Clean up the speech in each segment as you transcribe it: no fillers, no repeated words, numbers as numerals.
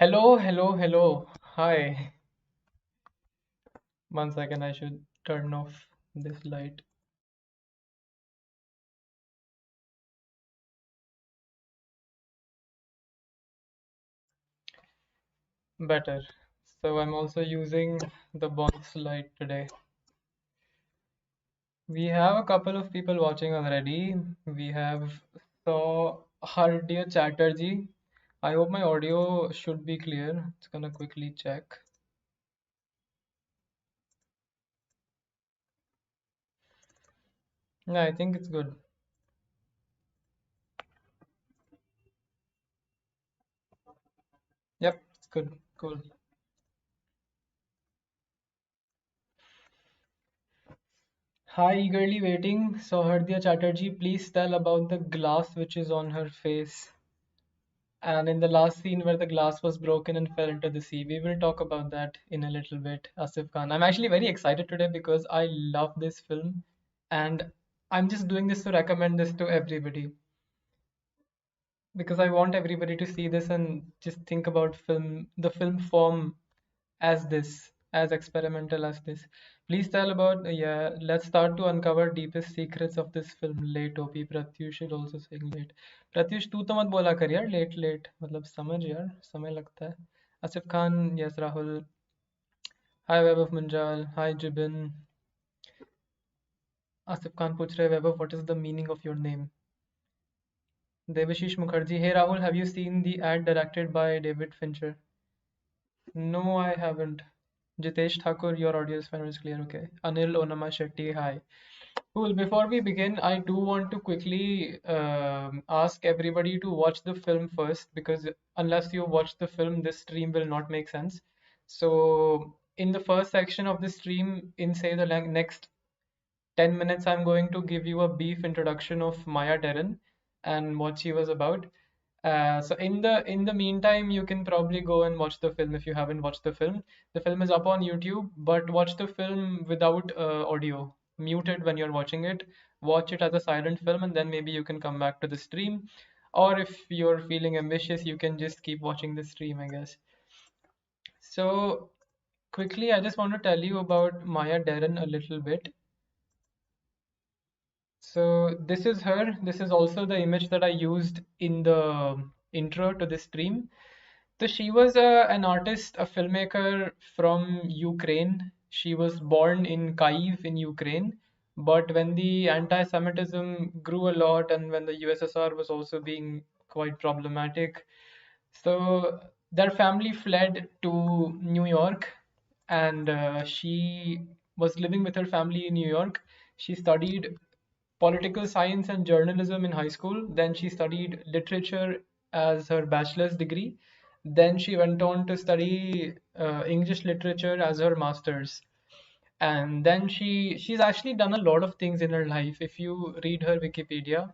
Hello, hello, hello. Hi. One second, I should turn off this light. Better. So I'm also using the box light today. We have a couple of people watching already. We have saw Hardiya Chatterjee. I hope my audio should be clear. It's gonna quickly check. Yeah, I think it's good. Yep, it's good. Cool. Hi, eagerly waiting. So, Hardiya Chatterjee, please tell about the glass which is on her face. And in the last scene where the glass was broken and fell into the sea, we will talk about that in a little bit. Asif Khan. I'm actually very excited today because I love this film and I'm just doing this to recommend this to everybody because I want everybody to see this and just think about the film form as this, as experimental as this. Please tell about, yeah, let's start to uncover deepest secrets of this film. Late OP, Pratyush is also saying late. Pratyush, तू तो मत बोला कर यार late late मतलब समझ यार समय लगता है. Asif Khan, yes Rahul. Hi Vaibhav Munjal, hi Jibin. Asif Khan पूछ रहे Vaibhav, what is the meaning of your name? Devashish Mukherjee, hey Rahul, have you seen the ad directed by David Fincher? No, I haven't. Jitesh Thakur, your audio is fine, is clear. Okay. Anil Onama Shetty, hi. Cool. Before we begin, I do want to quickly ask everybody to watch the film first because unless you watch the film, this stream will not make sense. So, in the first section of the stream, in say the next 10 minutes, I'm going to give you a brief introduction of Maya Deren and what she was about. So in the meantime, you can probably go and watch the film if you haven't watched the film. The film is up on YouTube, but watch the film without audio, muted when you're watching it. Watch it as a silent film, and then maybe you can come back to the stream. Or if you're feeling ambitious, you can just keep watching the stream, I guess. So quickly, I just want to tell you about Maya Deren a little bit. So this is her. This is also the image that I used in the intro to this stream. So she was an artist, a filmmaker from Ukraine. She was born in Kyiv in Ukraine. But when the anti-Semitism grew a lot and when the USSR was also being quite problematic, so their family fled to New York and she was living with her family in New York. She studied political science and journalism in high school. Then she studied literature as her bachelor's degree. Then she went on to study English literature as her master's. And then she's actually done a lot of things in her life. If you read her Wikipedia,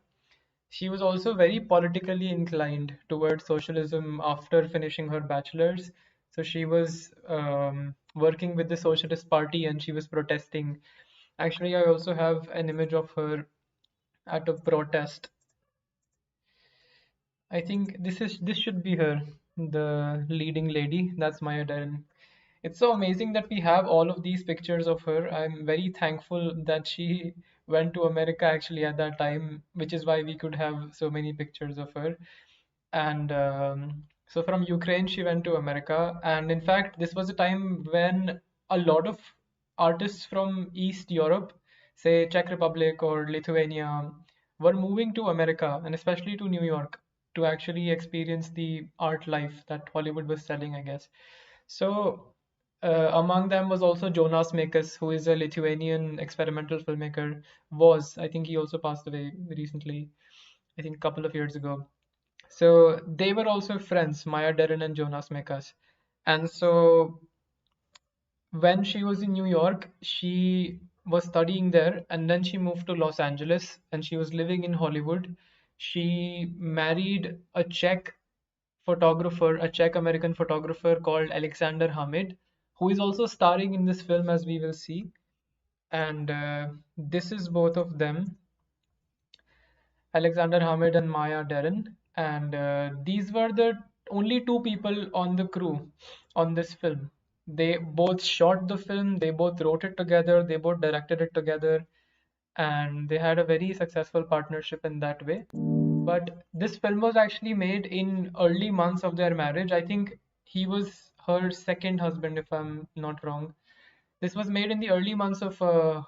she was also very politically inclined towards socialism after finishing her bachelor's. So she was working with the Socialist Party and she was protesting. Actually, I also have an image of her at a protest. I think this should be her, the leading lady. That's Maya Deren. It's so amazing that we have all of these pictures of her. I'm very thankful that she went to America actually at that time, which is why we could have so many pictures of her. And so from Ukraine, she went to America. And in fact, this was a time when a lot of artists from East Europe, say Czech Republic or Lithuania, were moving to America and especially to New York to actually experience the art life that Hollywood was selling, I guess. So among them was also Jonas Mekas, who is a Lithuanian experimental filmmaker. I think he also passed away recently, I think a couple of years ago. So they were also friends, Maya Deren and Jonas Mekas. And so when she was in New York, she was studying there and then she moved to Los Angeles and she was living in Hollywood. She married a Czech photographer, a Czech American photographer called Alexander Hamid, who is also starring in this film as we will see. And this is both of them, Alexander Hamid and Maya Deren. And these were the only two people on the crew on this film. They both shot the film, they both wrote it together, they both directed it together, and they had a very successful partnership in that way. But this film was actually made in early months of their marriage. I think he was her second husband, if I'm not wrong. This was made in the early months of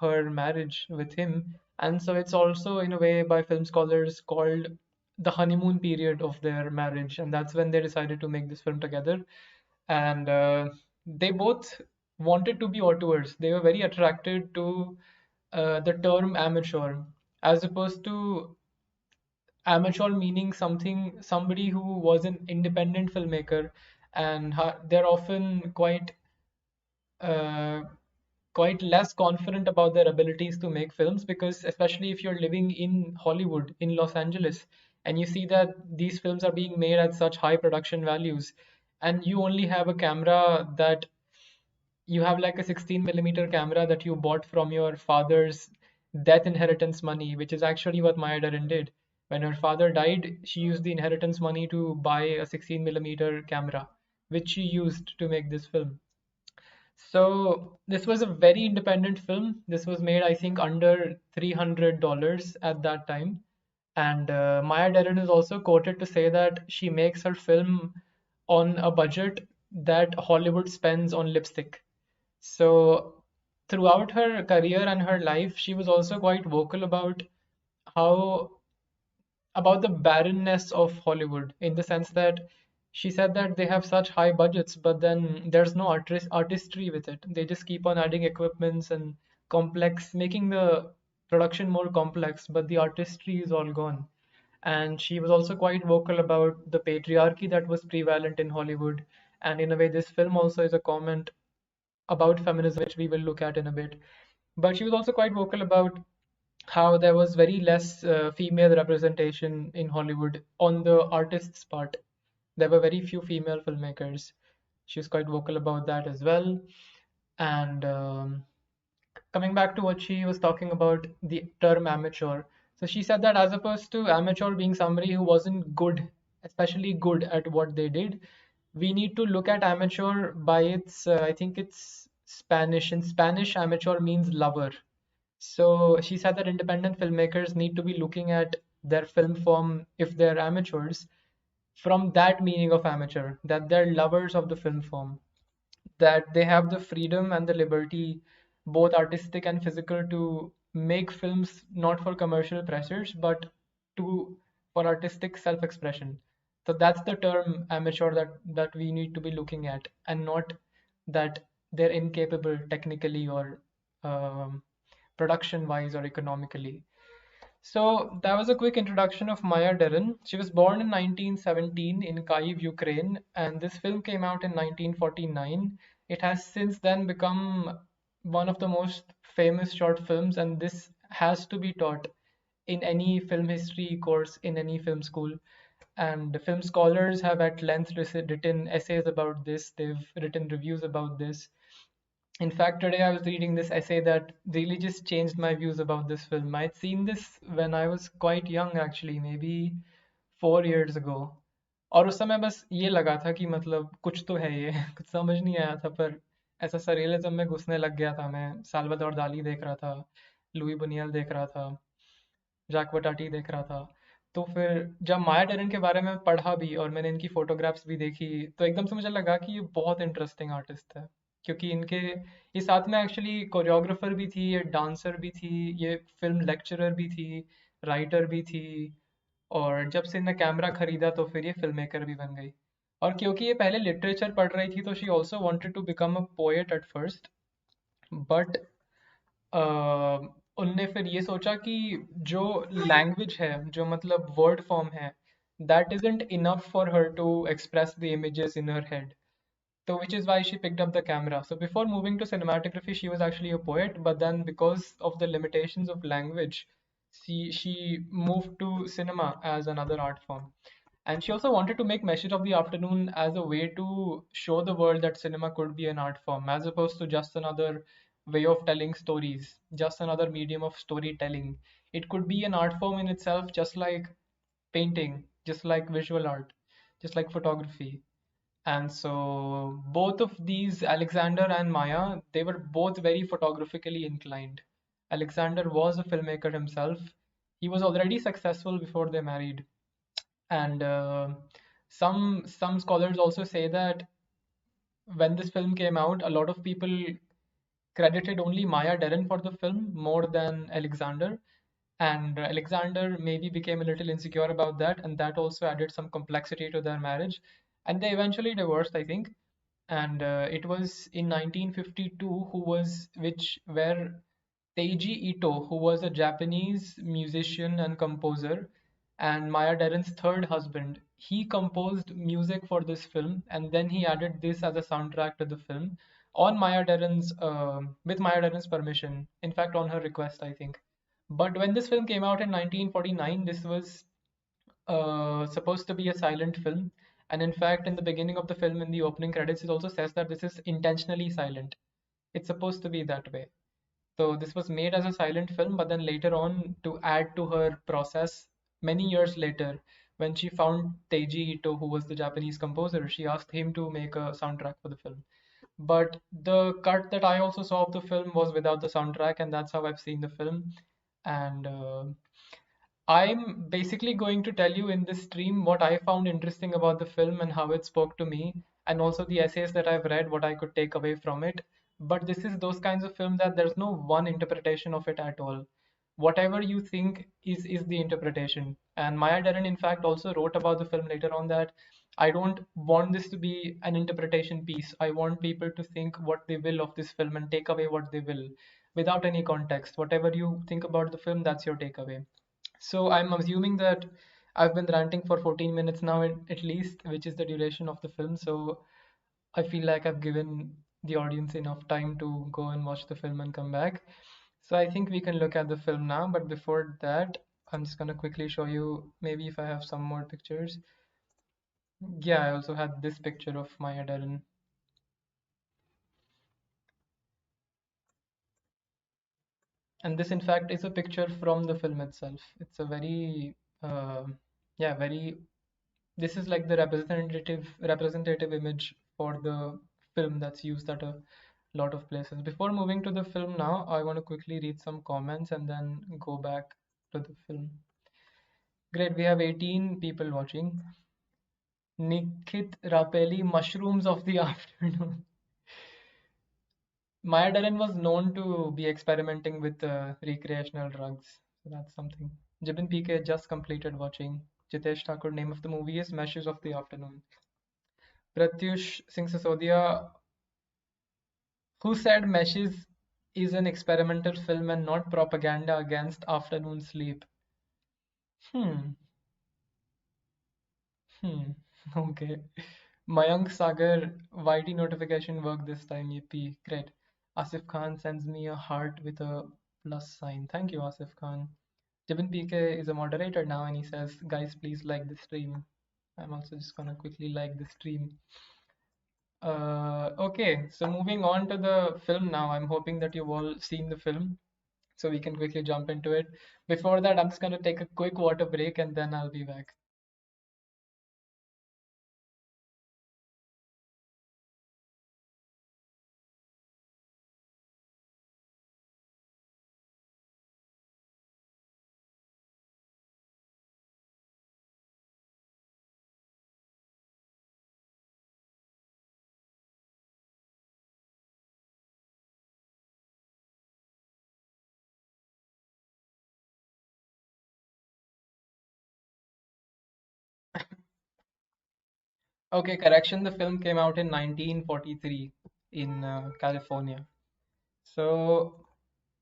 her marriage with him, and so it's also, in a way, by film scholars called the honeymoon period of their marriage, and that's when they decided to make this film together. And they both wanted to be auteurs. They were very attracted to the term amateur, as opposed to amateur meaning somebody who was an independent filmmaker, and they're often uh, quite less confident about their abilities to make films, because especially if you're living in Hollywood, in Los Angeles, and you see that these films are being made at such high production values, and you only have a camera that you have like a 16 millimeter camera that you bought from your father's death inheritance money, which is actually what Maya Deren did. When her father died, she used the inheritance money to buy a 16 millimeter camera, which she used to make this film. So this was a very independent film. This was made, I think, under $300 at that time. And Maya Deren is also quoted to say that she makes her film on a budget that Hollywood spends on lipstick. So throughout her career and her life, she was also quite vocal how about the barrenness of Hollywood, in the sense that she said that they have such high budgets, but then there's no artistry with it. They just keep on adding equipments and making the production more complex, but the artistry is all gone. And she was also quite vocal about the patriarchy that was prevalent in Hollywood. And in a way, this film also is a comment about feminism, which we will look at in a bit. But she was also quite vocal about how there was very less female representation in Hollywood on the artist's part. There were very few female filmmakers. She was quite vocal about that as well. And coming back to what she was talking about, the term amateur. So she said that as opposed to amateur being somebody who wasn't good, especially good at what they did, we need to look at amateur by its, I think it's Spanish. In Spanish, amateur means lover. So she said that independent filmmakers need to be looking at their film form, if they're amateurs, from that meaning of amateur, that they're lovers of the film form, that they have the freedom and the liberty, both artistic and physical, to make films not for commercial pressures, but to for artistic self-expression. So that's the term amateur that we need to be looking at, and not that they're incapable technically or production-wise or economically. So that was a quick introduction of Maya Deren. She was born in 1917 in Kyiv, Ukraine, and this film came out in 1949. It has since then become one of the most famous short films, and this has to be taught in any film history course in any film school. And the film scholars have at length written essays about this, they've written reviews about this. In fact, today I was reading this essay that really just changed my views about this film. I'd seen this when I was quite young actually, maybe 4 years ago. और उस समय बस ये लगा था कि मतलब कुछ तो है ये कुछ समझ नहीं आया था, पर ऐसा सरियलिज्म में घुसने लग गया था मैं। साल्वाडोर दाली देख रहा था, लुई बुनियल देख रहा था, जैक वटाटी देख रहा था। तो फिर जब माया डेरेन के बारे में पढ़ा भी और मैंने इनकी फोटोग्राफ्स भी देखी, तो एकदम से मुझे लगा कि ये बहुत इंटरेस्टिंग आर्टिस्ट है, क्योंकि इनके ये साथ में एक्चुअली कोरियोग्राफर भी थी, ये डांसर भी थी, ये फिल्म लेक्चरर भी थी, राइटर भी थी, और जब से इन्हें कैमरा खरीदा तो फिर ये फिल्म मेकर भी बन गई। और क्योंकि ये पहले लिटरेचर पढ़ रही थी, तो she also wanted to become a poet at first, but उनने फिर ये सोचा कि जो लैंग्वेज है, जो मतलब वर्ड फॉर्म है, that isn't enough for her to express the images in her head. So which is why she picked up the camera. So before moving to cinematography, she was actually a poet, but then because of the limitations of language, she moved to cinema as another art form. And she also wanted to make Message of the Afternoon as a way to show the world that cinema could be an art form, as opposed to just another way of telling stories, just another medium of storytelling. It could be an art form in itself, just like painting, just like visual art, just like photography. And so both of these, Alexander and Maya, they were both very photographically inclined. Alexander was a filmmaker himself. He was already successful before they married. And some scholars also say that when this film came out, a lot of people credited only Maya Deren for the film more than Alexander. And Alexander maybe became a little insecure about that, and that also added some complexity to their marriage. And they eventually divorced, I think. And it was in 1952 where Teiji Ito, who was a Japanese musician and composer, and Maya Deren's third husband, he composed music for this film, and then he added this as a soundtrack to the film on with Maya Deren's permission. In fact, on her request, I think. But when this film came out in 1949, this was supposed to be a silent film. And in fact, in the beginning of the film, in the opening credits, it also says that this is intentionally silent. It's supposed to be that way. So this was made as a silent film, but then later on, to add to her process, many years later, when she found Teiji Ito, who was the Japanese composer, she asked him to make a soundtrack for the film. But the cut that I also saw of the film was without the soundtrack, and that's how I've seen the film. And I'm basically going to tell you in this stream what I found interesting about the film and how it spoke to me, and also the essays that I've read, what I could take away from it. But this is those kinds of film that there's no one interpretation of it at all. Whatever you think is the interpretation. And Maya Deren, in fact, also wrote about the film later on that I don't want this to be an interpretation piece. I want people to think what they will of this film and take away what they will without any context. Whatever you think about the film, that's your takeaway. So I'm assuming that I've been ranting for 14 minutes now at least, which is the duration of the film. So I feel like I've given the audience enough time to go and watch the film and come back. So I think we can look at the film now. But before that, I'm just gonna quickly show you maybe if I have some more pictures. Yeah, I also had this picture of Maya Deren. And this, in fact, is a picture from the film itself. It's a very, uh, yeah, very this is like the representative image for the film that's used at a lot of places. Before moving to the film now, I want to quickly read some comments and then go back to the film. Great, we have 18 people watching. Nikit Rapeli, mushrooms of the afternoon. Maya Deren was known to be experimenting with recreational drugs. So that's something. Jibin PK just completed watching. Jitesh Thakur, name of the movie is Meshes of the Afternoon. Pratyush Singh Sisodia, who said Meshes is an experimental film and not propaganda against afternoon sleep. Hmm, hmm, okay. Mayank Sagar, YT notification work this time, yippee, great. Asif Khan sends me a heart with a plus sign. Thank you, Asif Khan. Jibin PK is a moderator now and he says, guys, please like the stream. I'm also just gonna quickly like the stream. Okay, so moving on to the film now. I'm hoping that you've all seen the film, so we can quickly jump into it. Before that, I'm just going to take a quick water break and then I'll be back. Okay, correction. The film came out in 1943 in California. So,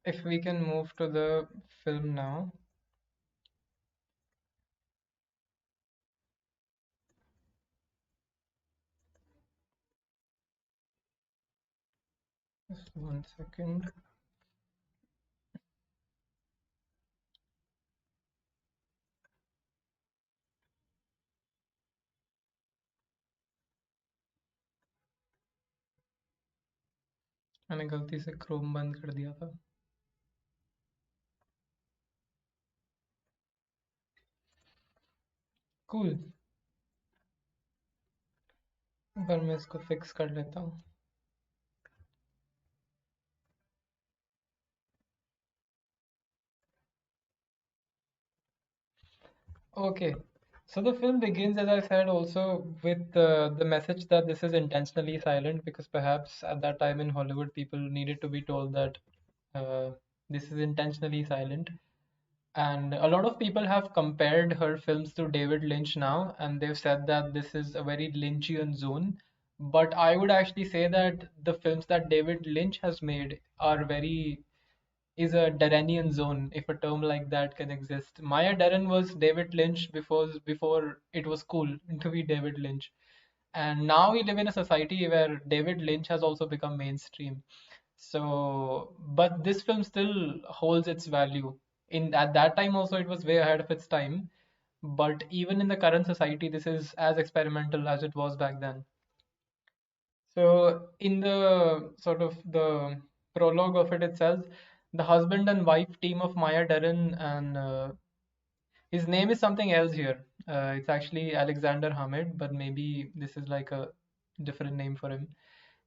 if we can move to the film now. Just 1 second. मैंने गलती से Chrome बंद कर दिया था. Cool. पर मैं इसको फिक्स कर लेता हूँ. Okay. So the film begins, as I said, also with the message that this is intentionally silent because perhaps at that time in Hollywood, people needed to be told that uh, this is intentionally silent. And a lot of people have compared her films to David Lynch now, and they've said that this is a very Lynchian zone. But I would actually say that the films that David Lynch has made are very is a Derenian zone, if a term like that can exist. Maya Deren was David Lynch before it was cool to be David Lynch. And now we live in a society where David Lynch has also become mainstream. So, but this film still holds its value. In at that time also it was way ahead of its time. But even in the current society, this is as experimental as it was back then. So in the sort of the prologue of it itself, the husband and wife team of Maya Deren and his name is something else here. It's actually Alexander Hamid, but maybe this is like a different name for him.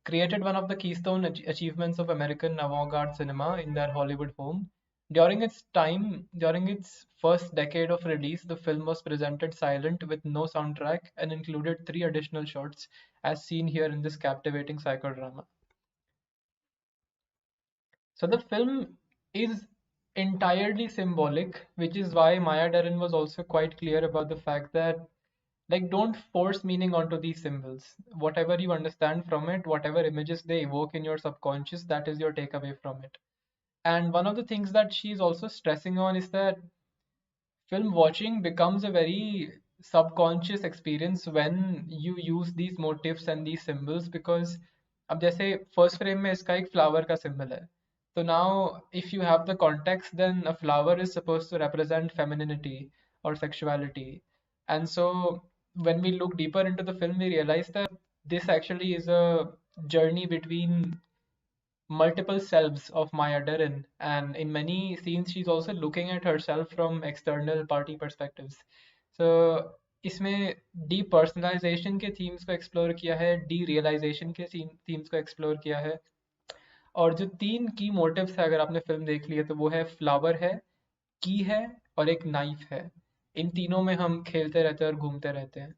Created one of the keystone achievements of American avant-garde cinema in their Hollywood home. During its first decade of release, the film was presented silent with no soundtrack and included three additional shots, as seen here in this captivating psychodrama. So the film is entirely symbolic, which is why Maya Deren was also quite clear about the fact that like don't force meaning onto these symbols. Whatever you understand from it, whatever images they evoke in your subconscious, that is your takeaway from it. And one of the things that she's also stressing on is that film watching becomes a very subconscious experience when you use these motifs and these symbols because अब जैसे first frame में इसका एक flower का symbol है. So now if you have the context, then a flower is supposed to represent femininity or sexuality. And so when we look deeper into the film, we realize that this actually is a journey between multiple selves of Maya Deren, and in many scenes she's also looking at herself from external party perspectives. So इसमें depersonalization के themes को explore किया है, derealization के themes को explore किया है, और जो तीन की मोटिव्स है अगर आपने फिल्म देख ली है तो वो है फ्लावर है, की है और एक नाइफ है. इन तीनों में हम खेलते रहते हैं और घूमते रहते हैं.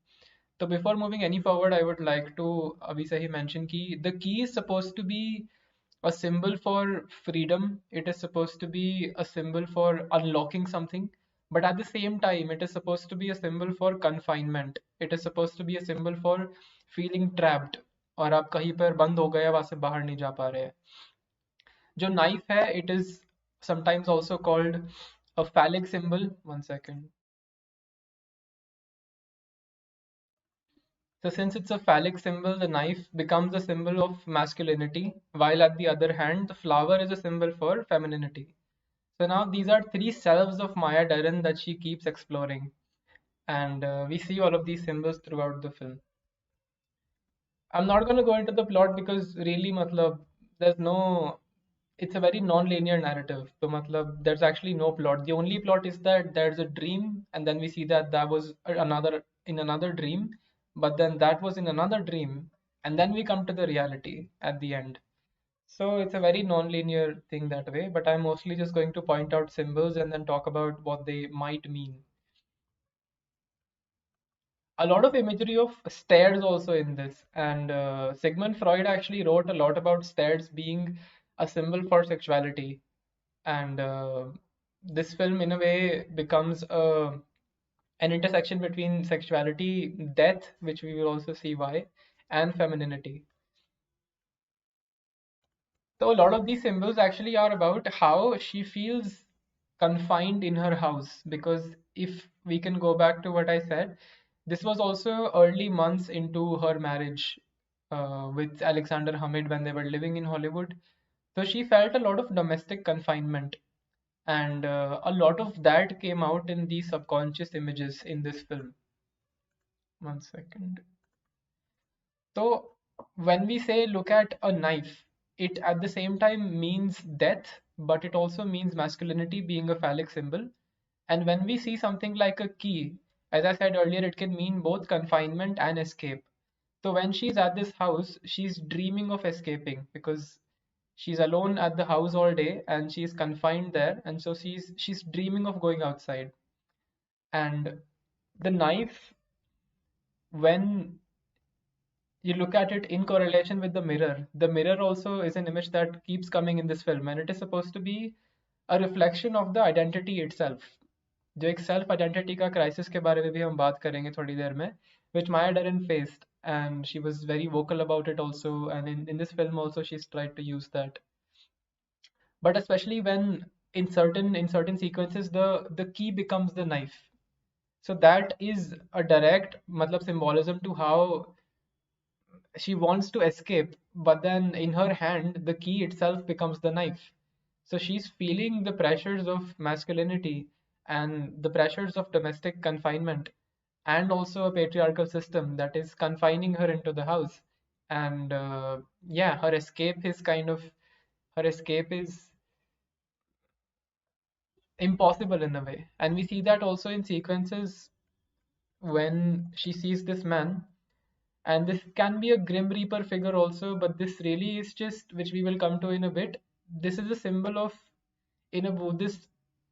तो before moving any forward I would like to अभी से ही मेंशन की the key is suppose to be a symbol for freedom. It is supposed to be a symbol for unlocking something, but at the same time it is supposed to be a symbol for confinement. It is supposed to be a symbol for feeling trapped, और आप कहीं पर बंद हो गए, वहां से बाहर नहीं जा पा रहे हैं. जो नाइफ है, it is sometimes also called a phallic symbol. One second. So since it's a phallic symbol, the knife becomes a symbol of masculinity, while at the other hand, the flower is a symbol for femininity. So now these are three selves of Maya Deren that she keeps exploring, and we see all of these symbols throughout the film. I'm not going to go into the plot because really, matlab, there's no. It's a very non-linear narrative. So, matlab, there's actually no plot. The only plot is that there's a dream, and then we see that that was another in another dream, but then that was in another dream, and then we come to the reality at the end. So it's a very non-linear thing that way. But I'm mostly just going to point out symbols and then talk about what they might mean. A lot of imagery of stairs also in this, and Sigmund Freud actually wrote a lot about stairs being a symbol for sexuality, and this film in a way becomes an intersection between sexuality, death, which we will also see why, and femininity. So a lot of these symbols actually are about how she feels confined in her house, because if we can go back to what I said, this was also early months into her marriage with Alexander Hamid when they were living in Hollywood. So she felt a lot of domestic confinement, and a lot of that came out in these subconscious images in this film. One second. So when we say look at a knife, it at the same time means death, but it also means masculinity being a phallic symbol. And when we see something like a key, as I said earlier, it can mean both confinement and escape. So when she's at this house, she's dreaming of escaping because she's alone at the house all day and she's confined there, and so she's dreaming of going outside. And the knife, when you look at it in correlation with the mirror also is an image that keeps coming in this film, and it is supposed to be a reflection of the identity itself. जो एक self identity का crisis के बारे में भी हम बात करेंगे थोड़ी देर में, which Maya Deren faced, and she was very vocal about it also, and in this film also she's tried to use that. But especially when in certain sequences the key becomes the knife. So that is a direct matlab symbolism to how she wants to escape, but then in her hand the key itself becomes the knife. So she's feeling the pressures of masculinity and the pressures of domestic confinement, and also a patriarchal system that is confining her into the house. And yeah, her escape is impossible in a way. And we see that also in sequences when she sees this man. And this can be a Grim Reaper figure also, but this really is just, which we will come to in a bit. This is a symbol of, in a Buddhist,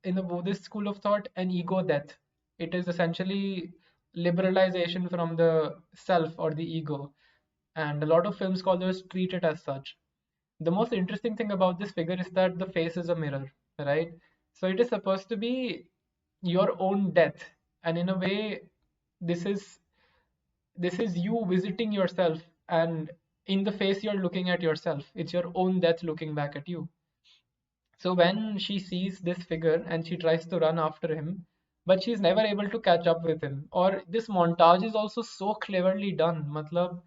in a Buddhist school of thought, an ego death. It is essentially liberalization from the self or the ego, and a lot of film scholars treat it as such. The most interesting thing about this figure is that the face is a mirror, right? So it is supposed to be your own death, and in a way, this is this is you visiting yourself, and in the face you're looking at yourself. It's your own death looking back at you. So when she sees this figure and she tries to run after him, but she's never able to catch up with him. Or this montage is also so cleverly done. मतलब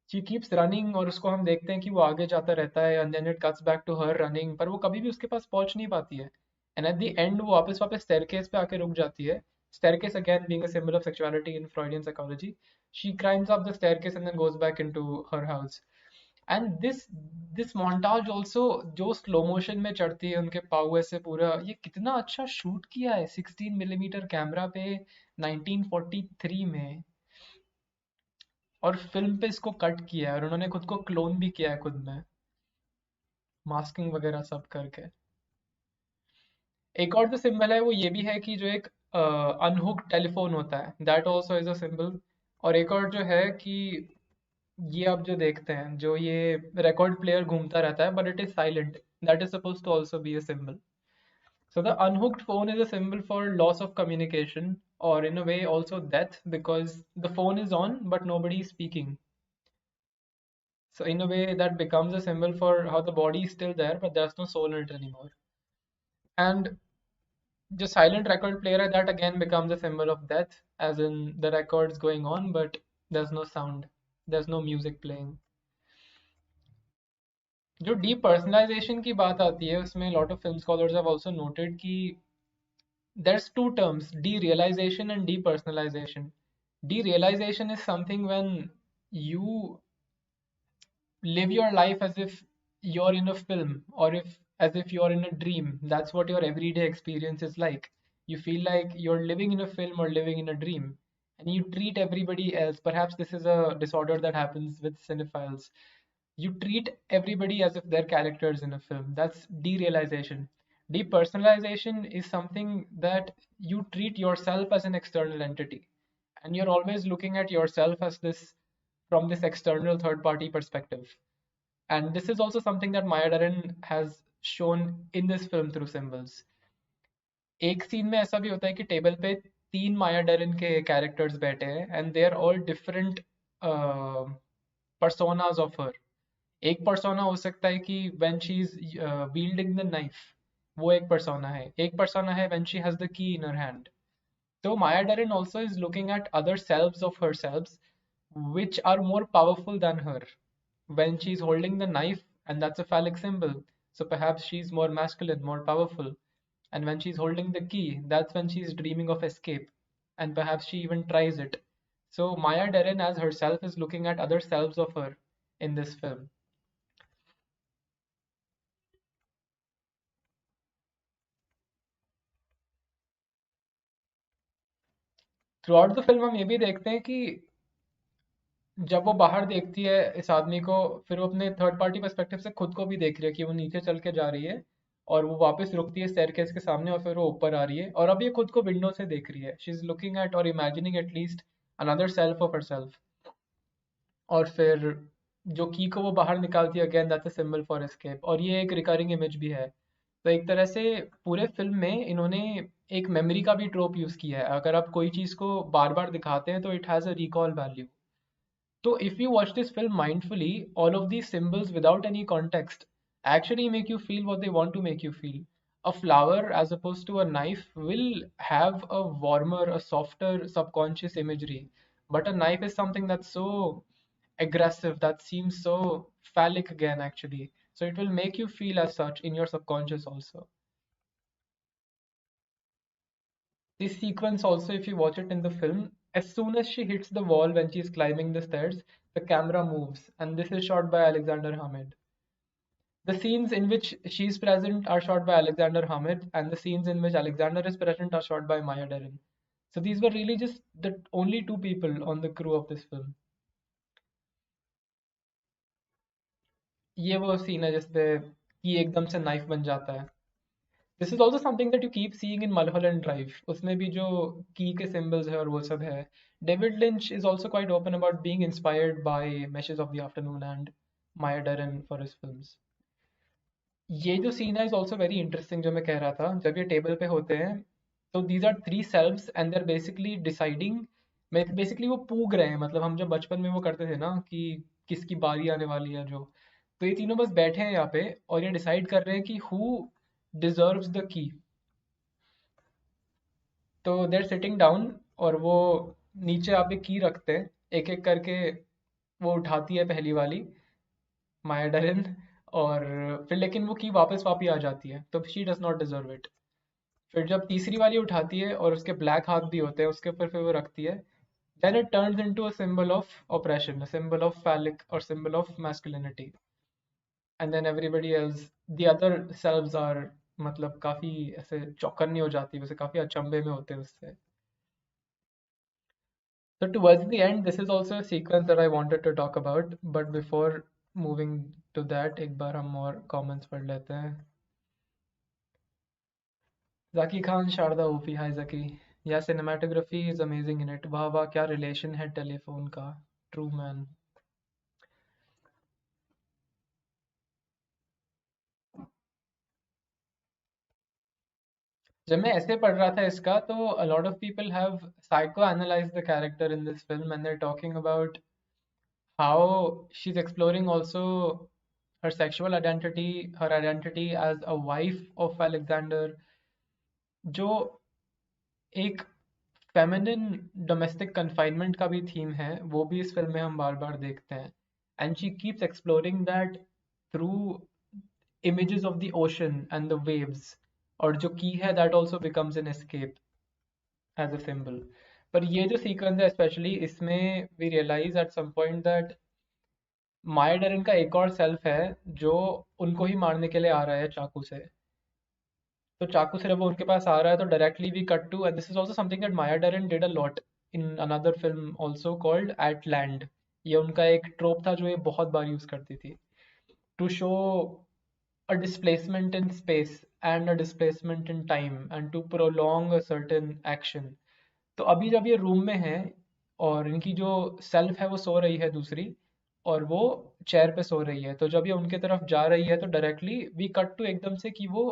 she keeps running और उसको हम देखते हैं कि वो आगे जाता रहता है, and then it cuts back to her running, पर वो कभी भी उसके पास पहुंच नहीं पाती है. And at the end वो वापस वापस staircase पे आके रुक जाती है. Staircase again being a symbol of sexuality in Freudian psychology. She climbs up the staircase and then goes back into her house. And this montage also, जो slow motion में चढ़ती है उनके पाव ऐसे पूरा, ये कितना अच्छा शूट किया है 16 मिलीमीटर कैमरा पे 1943 में. और फिल्म पे इसको कट किया है, और उन्होंने खुद को क्लोन भी किया है खुद में, मास्किंग वगैरह सब करके. एक और जो सिंबल है वो ये भी है कि जो एक अनहुक टेलीफोन होता है, that also is a symbol. और एक और जो है कि ये आप जो देखते हैं, जो ये रिकॉर्ड प्लेयर घूमता रहता है but it is silent, that is suppose to also be a symbol. So the unhooked phone is a symbol for loss of communication, or in a way also death, because the phone is on but nobody is speaking. So in a way that becomes a symbol for how the body is still there, but there's no soul in it anymore. And the silent record player, that again becomes a symbol of death, as in the record's going on, but there's no sound, there's no music playing. जो depersonalization की बात आती है उसमें lot of film scholars have also noted कि there's two terms, derealization and depersonalization. Derealization is something when you live your life as if you're in a film, or if as if you're in a dream. That's what your everyday experience is like. You feel like you're living in a film or living in a dream, and you treat everybody else. Perhaps this is a disorder that happens with cinephiles. You treat everybody as if they're characters in a film. That's derealization. Depersonalization is something that you treat yourself as an external entity, and you're always looking at yourself as this, from this external third party perspective. And this is also something that Maya Deren has shown in this film through symbols. एक scene में ऐसा भी होता है कि table पे तीन माया Darren के कैरेक्टर्स बैठे हैं, and they are all different personas of her. एक पर्सोना हो सकता है कि when she is wielding the knife, वो एक पर्सोना है. एक पर्सोना है when she has the key in her hand. So Maya Deren also is looking at other selves of herself which are more powerful than her. When she's holding the knife, and that's a phallic symbol, so perhaps she's more masculine, more powerful. And when she's holding the key, that's when she's dreaming of escape, and perhaps she even tries it. So Maya Deren as herself is looking at other selves of her in this film. Throughout the film हम ये भी देखते हैं कि जब वो बाहर देखती है इस आदमी को, फिर वो अपने थर्ड पार्टी पर्सपेक्टिव से खुद को भी देख रही है कि वो नीचे चल के जा रही है, और वो वापस रुकती है स्टेयरकेस के सामने, और फिर वो ऊपर आ रही है, और अब ये खुद को विंडो से देख रही है, शी इज लुकिंग एट और imagining at least another self of herself. और फिर जो की को वो बाहर निकालती है, again that's a symbol for escape, और ये एक रिकरिंग इमेज भी है। तो एक तरह से पूरे फिल्म में इन्होंने एक मेमोरी का भी ट्रोप यूज किया है, अगर आप कोई चीज को बार बार दिखाते हैं तो it has a recall value. So if you watch this film mindfully, all of these symbols without any context actually make you feel what they want to make you feel. A flower, as opposed to a knife, will have a warmer, a softer subconscious imagery. But a knife is something that's so aggressive, that seems so phallic again, actually. So it will make you feel as such in your subconscious also. This sequence also, if you watch it in the film, as soon as she hits the wall when she's climbing the stairs, the camera moves, and this is shot by Alexander Hamid. The scenes in which she's present are shot by Alexander Hamid, and the scenes in which Alexander is present are shot by Maya Deren. So these were really just the only two people on the crew of this film. ये वो scene है जिसपे की एकदम से knife बन जाता है. This is also something that you keep seeing in Mulholland Drive, उसमें भी जो की के सिंबल्स है और वो सब है. David lynch is also quite open about being inspired by meshes of the afternoon and Maya Darren for his films. ये जो सीन है इज ऑल्सो वेरी इंटरेस्टिंग, जो मैं कह रहा था, जब ये टेबल पे होते हैं तो these are three selves and they are basically deciding, basically वो पूग रहे हैं, मतलब हम जब बचपन में वो करते थे ना कि किसकी बारी आने वाली है जो, तो ये तीनों बस बैठे हैं यहाँ पे और ये डिसाइड कर रहे हैं कि हु डिजर्व्स द की. तो देर सिटिंग डाउन, और वो नीचे आप एक की रखते हैं, एक एक करके वो उठाती है पहली वाली माया डरेन, और फिर लेकिन वो की वापस वापी आ जाती है, तो she does not deserve it. फिर जब तीसरी वाली उठाती है और उसके ब्लैक हाथ भी होते हैं उसके ऊपर, फिर वो रखती है, then it turns into a symbol of operation, a symbol of phallic or symbol of masculinity. And then everybody else, the other selves are, मतलब काफी ऐसे चौकन्नी हो जाती है, वैसे काफी अचंभे में होते हैं उससे. So towards the end, this is also a sequence that I wanted to talk about, but before moving to that, एक बार हम और comments पढ़ लेते हैं. Zaki Khan, Sharda OP, hi Zaki. Yeah, cinematography is amazing in it. वाह वाह क्या relation है telephone का. True man. जब मैं ऐसे पढ़ रहा था इसका, तो a lot of people have psychoanalyzed the character in this film, and they're talking about how she's exploring also her sexual identity, her identity as a wife of Alexander, जो एक फेमिनिन डोमेस्टिक कन्फाइनमेंट का भी theme है, वो भी इस film में हम बार बार देखते हैं. And she keeps exploring that through images of the ocean and the waves, और जो की है that also becomes an escape as a symbol. पर ये जो सीक्वेंस है स्पेशली, इसमें we realize at some point that Maya Darren का एक और सेल्फ है जो उनको ही मारने के लिए आ रहा है चाकू से. तो चाकू से जब वो उनके पास आ रहा है तो directly we cut to, and this is also something that Maya Deren did a lot in another film also called At Land. ये उनका एक ट्रोप था जो ये बहुत बार यूज करती थी, to show a displacement in space and a displacement in time and to prolong a certain action. तो अभी जब ये रूम में है और इनकी जो सेल्फ है वो सो रही है दूसरी, और वो चेयर पे सो रही है, तो जब ये उनके तरफ जा रही है तो डायरेक्टली वी कट टू एकदम से कि वो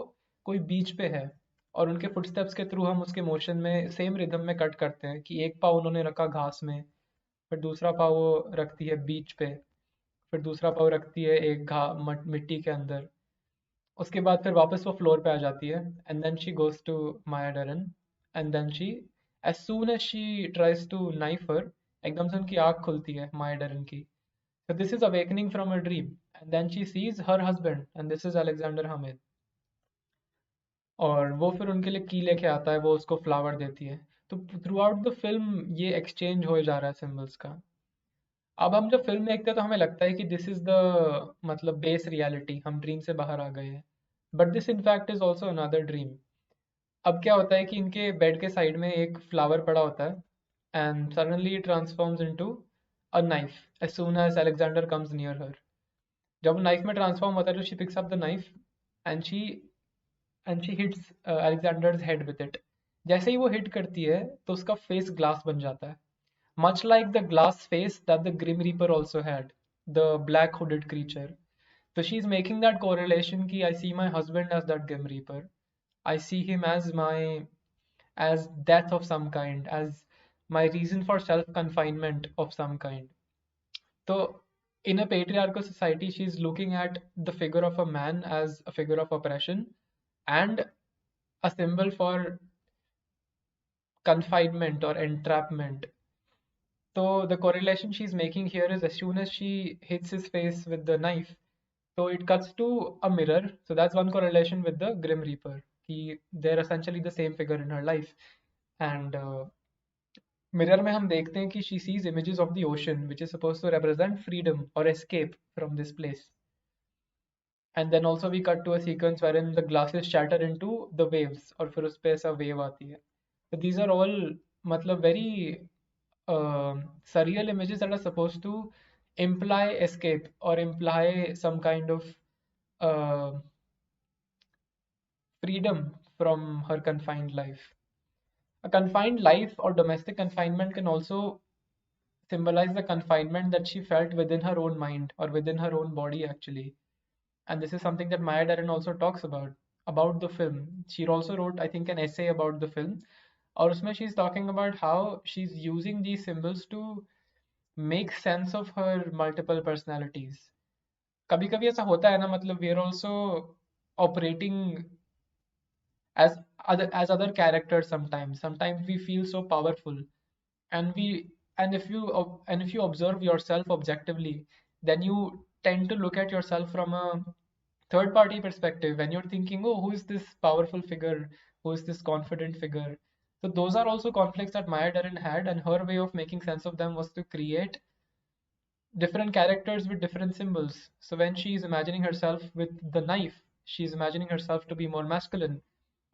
कोई बीच पे है, और उनके फुटस्टेप्स के थ्रू हम उसके मोशन में सेम रिदम में कट करते हैं कि एक पाँव उन्होंने रखा घास में, फिर दूसरा पाँव वो रखती है बीच पे, फिर दूसरा पाँव रखती है एक मिट्टी के अंदर, उसके बाद फिर वापस वो फ्लोर पे आ जाती है, and then she goes to Maya Deren, and then she, as soon as she tries to knife her, एकदम से उनकी आँख खुलती है माया डरन की. So this is awakening from a dream, and then she sees her husband, and this is Alexander Hamid. और वो फिर उनके लिए की लेके आता है, वो उसको फ्लावर देती है. तो थ्रू आउट द फिल्म ये एक्सचेंज हो जा रहा है सिंबल्स का. अब हम जब फिल्म देखते हैं तो हमें लगता है कि दिस इज द, मतलब बेस रियलिटी, हम ड्रीम से बाहर आ गए हैं, but this in fact is also another dream. अब क्या होता है कि इनके बेड के साइड में एक फ्लावर पड़ा होता है, and suddenly it transforms into a knife as soon as Alexander comes near her. जब वो knife में transform होता है, तो she picks up the knife and she hits Alexander's head with it. जैसे ही वो hit करती है, तो उसका face glass बन जाता है. Much like the glass face that the Grim Reaper also had, the black hooded creature. So she's making that correlation ki I see my husband as that Grim Reaper. I see him as death of some kind, as my reason for self-confinement of some kind. So in a patriarchal society, she's looking at the figure of a man as a figure of oppression and a symbol for confinement or entrapment. So the correlation she's making here is as soon as she hits his face with the knife, so it cuts to a mirror. So that's one correlation with the Grim Reaper. They're essentially the same figure in her life. And mirror में हम देखते हैं कि she sees images of the ocean, which is supposed to represent freedom or escape from this place. And then also we cut to a sequence wherein the glasses shatter into the waves और फिर उस पे ऐसा wave आती है. So these are all मतलब very surreal images that are supposed to imply escape or imply some kind of uh, freedom from her confined life. A confined life or domestic confinement can also symbolize the confinement that she felt within her own mind or within her own body, actually. And this is something that Maya Deren also talks about the film. She also wrote, I think, an essay about the film. और उसमें she's talking about how she's using these symbols to make sense of her multiple personalities. कभी कभी ऐसा होता है ना, मतलब we are also operating as other characters sometimes. Sometimes we feel so powerful, and we and if you observe yourself objectively, then you tend to look at yourself from a third party perspective, and you're thinking, oh, who is this powerful figure, who is this confident figure. So those are also conflicts that Maya Deren had, and her way of making sense of them was to create different characters with different symbols. So when she is imagining herself with the knife, she's imagining herself to be more masculine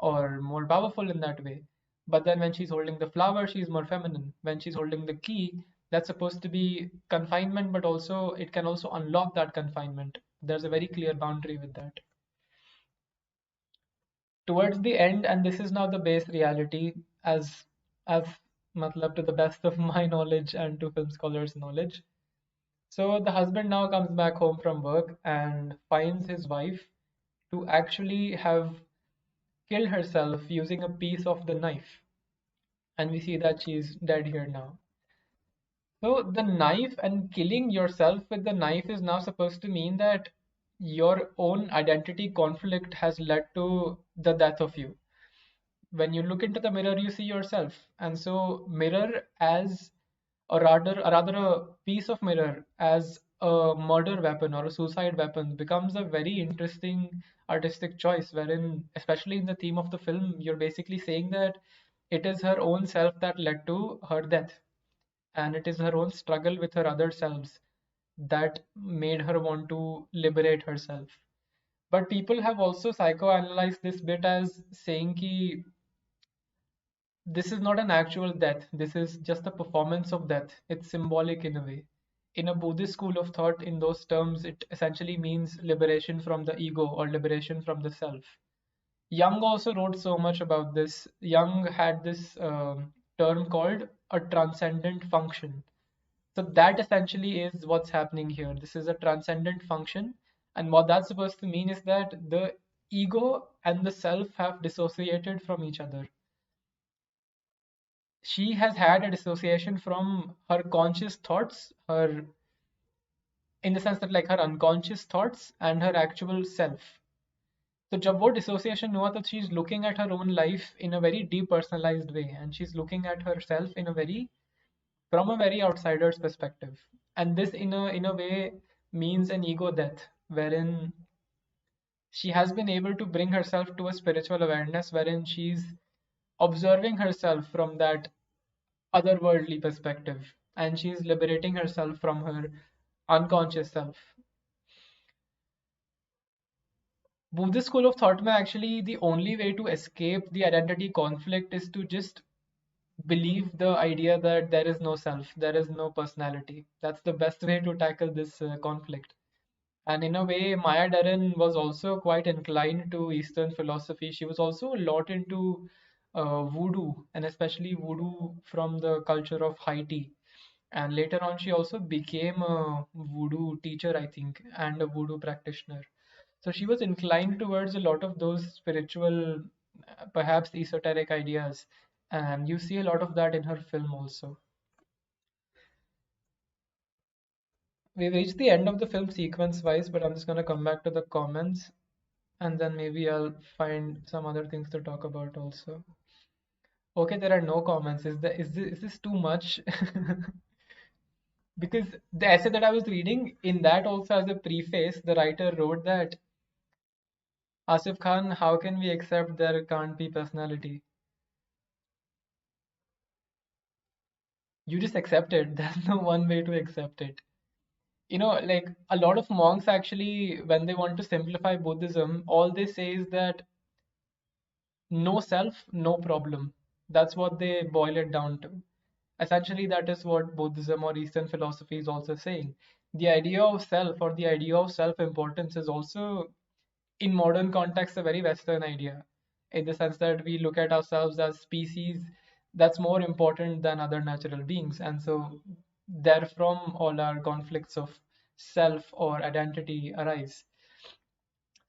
or more powerful in that way. But then when she's holding the flower, she's more feminine. When she's holding the key, that's supposed to be confinement, but also it can also unlock that confinement. There's a very clear boundary with that. Towards the end, and this is now the base reality, as matlab to the best of my knowledge and to film scholars' knowledge. So the husband now comes back home from work and finds his wife to actually have killed herself using a piece of the knife. And we see that she's dead here now. So the knife and killing yourself with the knife is now supposed to mean that your own identity conflict has led to the death of you. When you look into the mirror, you see yourself. And so mirror as or rather a piece of mirror as a murder weapon or a suicide weapon becomes a very interesting artistic choice, wherein, especially in the theme of the film, you're basically saying that it is her own self that led to her death, and it is her own struggle with her other selves that made her want to liberate herself. But people have also psychoanalyzed this bit as saying ki this is not an actual death. This is just a performance of death. It's symbolic in a way. In a Buddhist school of thought, in those terms, it essentially means liberation from the ego or liberation from the self. Jung also wrote so much about this. Jung had this term called a transcendent function. So that essentially is what's happening here. This is a transcendent function. And what that's supposed to mean is that the ego and the self have dissociated from each other. She has had a dissociation from her conscious thoughts, her in the sense that like her unconscious thoughts and her actual self. So जब वो dissociation हुआ तो she's looking at her own life in a very depersonalized way, and she's looking at herself in a very from a very outsider's perspective. And this in a way means an ego death, wherein she has been able to bring herself to a spiritual awareness wherein she's observing herself from that otherworldly perspective, and she's liberating herself from her unconscious self. Buddhist school of thought में actually the only way to escape the identity conflict is to just believe the idea that there is no self, there is no personality. That's the best way to tackle this conflict. And in a way, Maya Deren was also quite inclined to Eastern philosophy. She was also a lot into voodoo, and especially voodoo from the culture of Haiti. And later on, she also became a voodoo teacher, I think, and a voodoo practitioner. So she was inclined towards a lot of those spiritual, perhaps esoteric ideas. And you see a lot of that in her film also. We've reached the end of the film sequence wise, but I'm just going to come back to the comments and then maybe I'll find some other things to talk about also. Okay, there are no comments. Is this too much? Because the essay that I was reading, in that also as a preface, the writer wrote that Asif Khan, how can we accept there can't be personality? You just accept it. There's no one way to accept it. Like a lot of monks actually, when they want to simplify Buddhism, all they say is that no self, no problem. That's what they boil it down to. Essentially, that is what Buddhism or Eastern philosophy is also saying. The idea of self or the idea of self-importance is also, in modern context, a very Western idea, in the sense that we look at ourselves as species that's more important than other natural beings. And so, therefrom, all our conflicts of self or identity arise.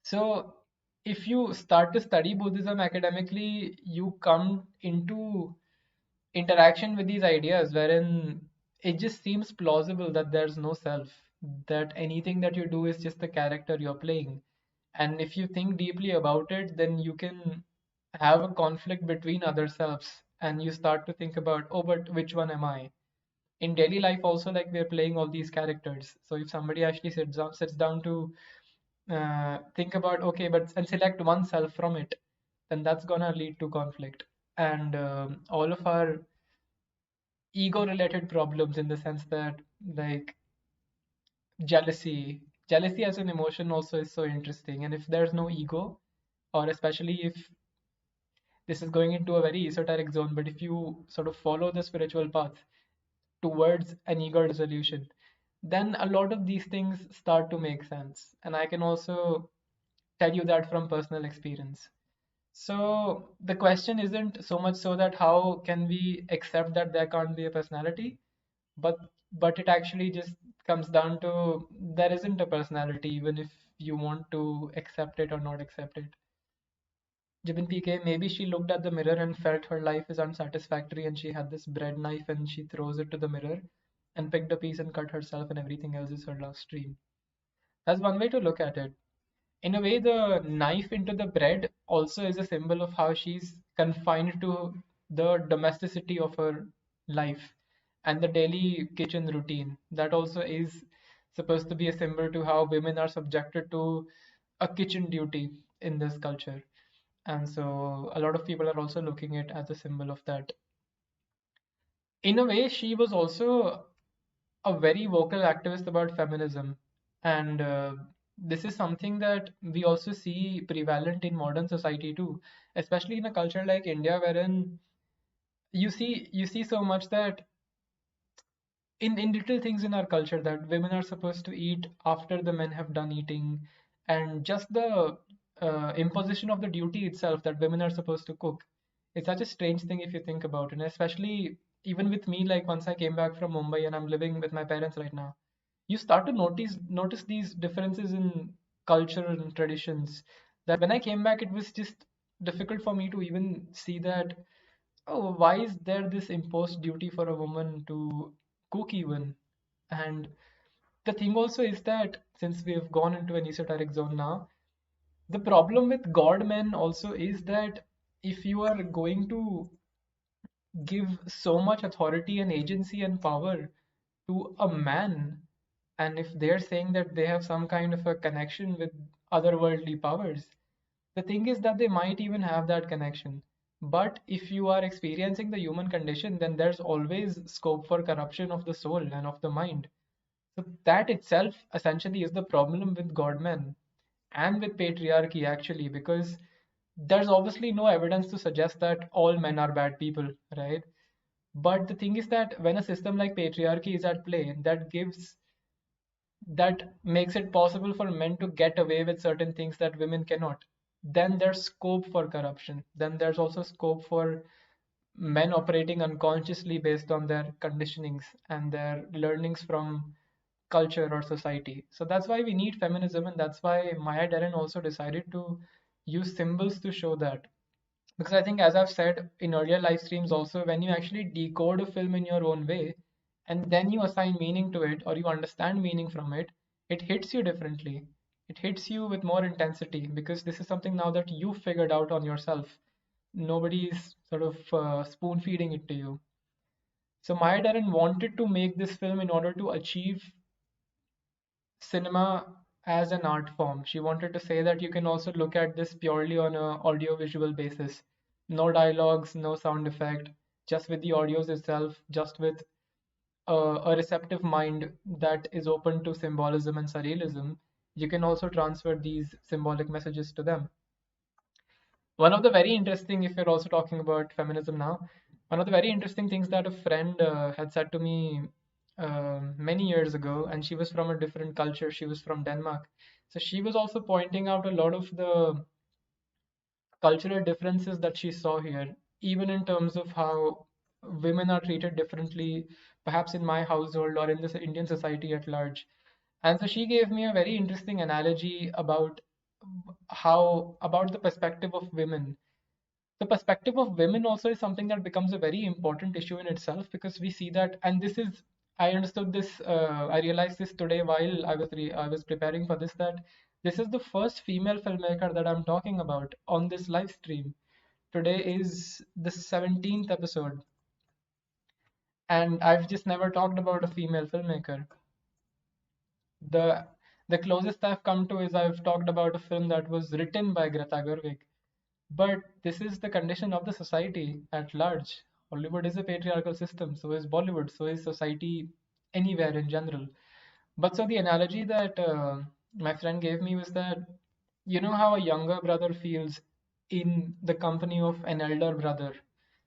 So, if you start to study Buddhism academically, you come into interaction with these ideas wherein it just seems plausible that there's no self, that anything that you do is just the character you're playing. And if you think deeply about it, then you can have a conflict between other selves and you start to think about, oh, but which one am I? In daily life also, like, we're playing all these characters. So if somebody actually sits down to think about, okay, but and select oneself from it, then that's gonna lead to conflict. And all of our ego related problems, in the sense that, like, jealousy as an emotion also is so interesting. And if there's no ego, or especially if this is going into a very esoteric zone, but if you sort of follow the spiritual path towards an ego resolution, then a lot of these things start to make sense. And I can also tell you that from personal experience. So the question isn't so much so that how can we accept that there can't be a personality, but but it actually just comes down to there isn't a personality, even if you want to accept it or not accept it. Jibin PK, maybe she looked at the mirror and felt her life is unsatisfactory, and she had this bread knife and she throws it to the mirror and picked a piece and cut herself, and everything else is her last dream. That's one way to look at it. In a way, the knife into the bread also is a symbol of how she's confined to the domesticity of her life and the daily kitchen routine. That also is supposed to be a symbol to how women are subjected to a kitchen duty in this culture. And so a lot of people are also looking at it as a symbol of that. In a way, she was also a very vocal activist about feminism. And this is something that we also see prevalent in modern society too, especially in a culture like India, wherein you see so much that in little things in our culture, that women are supposed to eat after the men have done eating, and just the imposition of the duty itself that women are supposed to cook. It's such a strange thing if you think about it, and especially even with me, like once I came back from Mumbai and I'm living with my parents right now, you start to notice these differences in culture and traditions, that when I came back it was just difficult for me to even see that, oh, why is there this imposed duty for a woman to cook even? And the thing also is that since we have gone into an esoteric zone now, the problem with God men also is that if you are going to give so much authority and agency and power to a man, and if they're saying that they have some kind of a connection with otherworldly powers, the thing is that they might even have that connection. But if you are experiencing the human condition, then there's always scope for corruption of the soul and of the mind. So that itself essentially is the problem with Godmen and with patriarchy, actually, because there's obviously no evidence to suggest that all men are bad people, right? But the thing is that when a system like patriarchy is at play, that makes it possible for men to get away with certain things that women cannot, then there's scope for corruption. Then there's also scope for men operating unconsciously based on their conditionings and their learnings from culture or society. So that's why we need feminism, and that's why Maya Deren also decided to use symbols to show that. Because I think, as I've said in earlier live streams also, when you actually decode a film in your own way and then you assign meaning to it or you understand meaning from it, it hits you differently. It hits you with more intensity because this is something now that you figured out on yourself. Nobody's sort of spoon feeding it to you. So Maya Deren wanted to make this film in order to achieve cinema as an art form. She wanted to say that you can also look at this purely on a audio-visual basis. No dialogues, no sound effect, just with the audios itself, just with a receptive mind that is open to symbolism and surrealism. You can also transfer these symbolic messages to them. One of the very interesting, if you're also talking about feminism now, one of the very interesting things that a friend had said to me many years ago, and she was from a different culture, she was from Denmark. So she was also pointing out a lot of the cultural differences that she saw here, even in terms of how women are treated differently, perhaps in my household or in this Indian society at large. And so she gave me a very interesting analogy about about the perspective of women. The perspective of women also is something that becomes a very important issue in itself, because we see that, and this is, I understood this, I realized this today while I was preparing for this, that this is the first female filmmaker that I'm talking about on this live stream. Today is the 17th episode, and I've just never talked about a female filmmaker. The closest I've come to is I've talked about a film that was written by Greta Gerwig. But this is the condition of the society at large. Hollywood is a patriarchal system, so is Bollywood, so is society anywhere in general. But so the analogy that my friend gave me was that, you know how a younger brother feels in the company of an elder brother?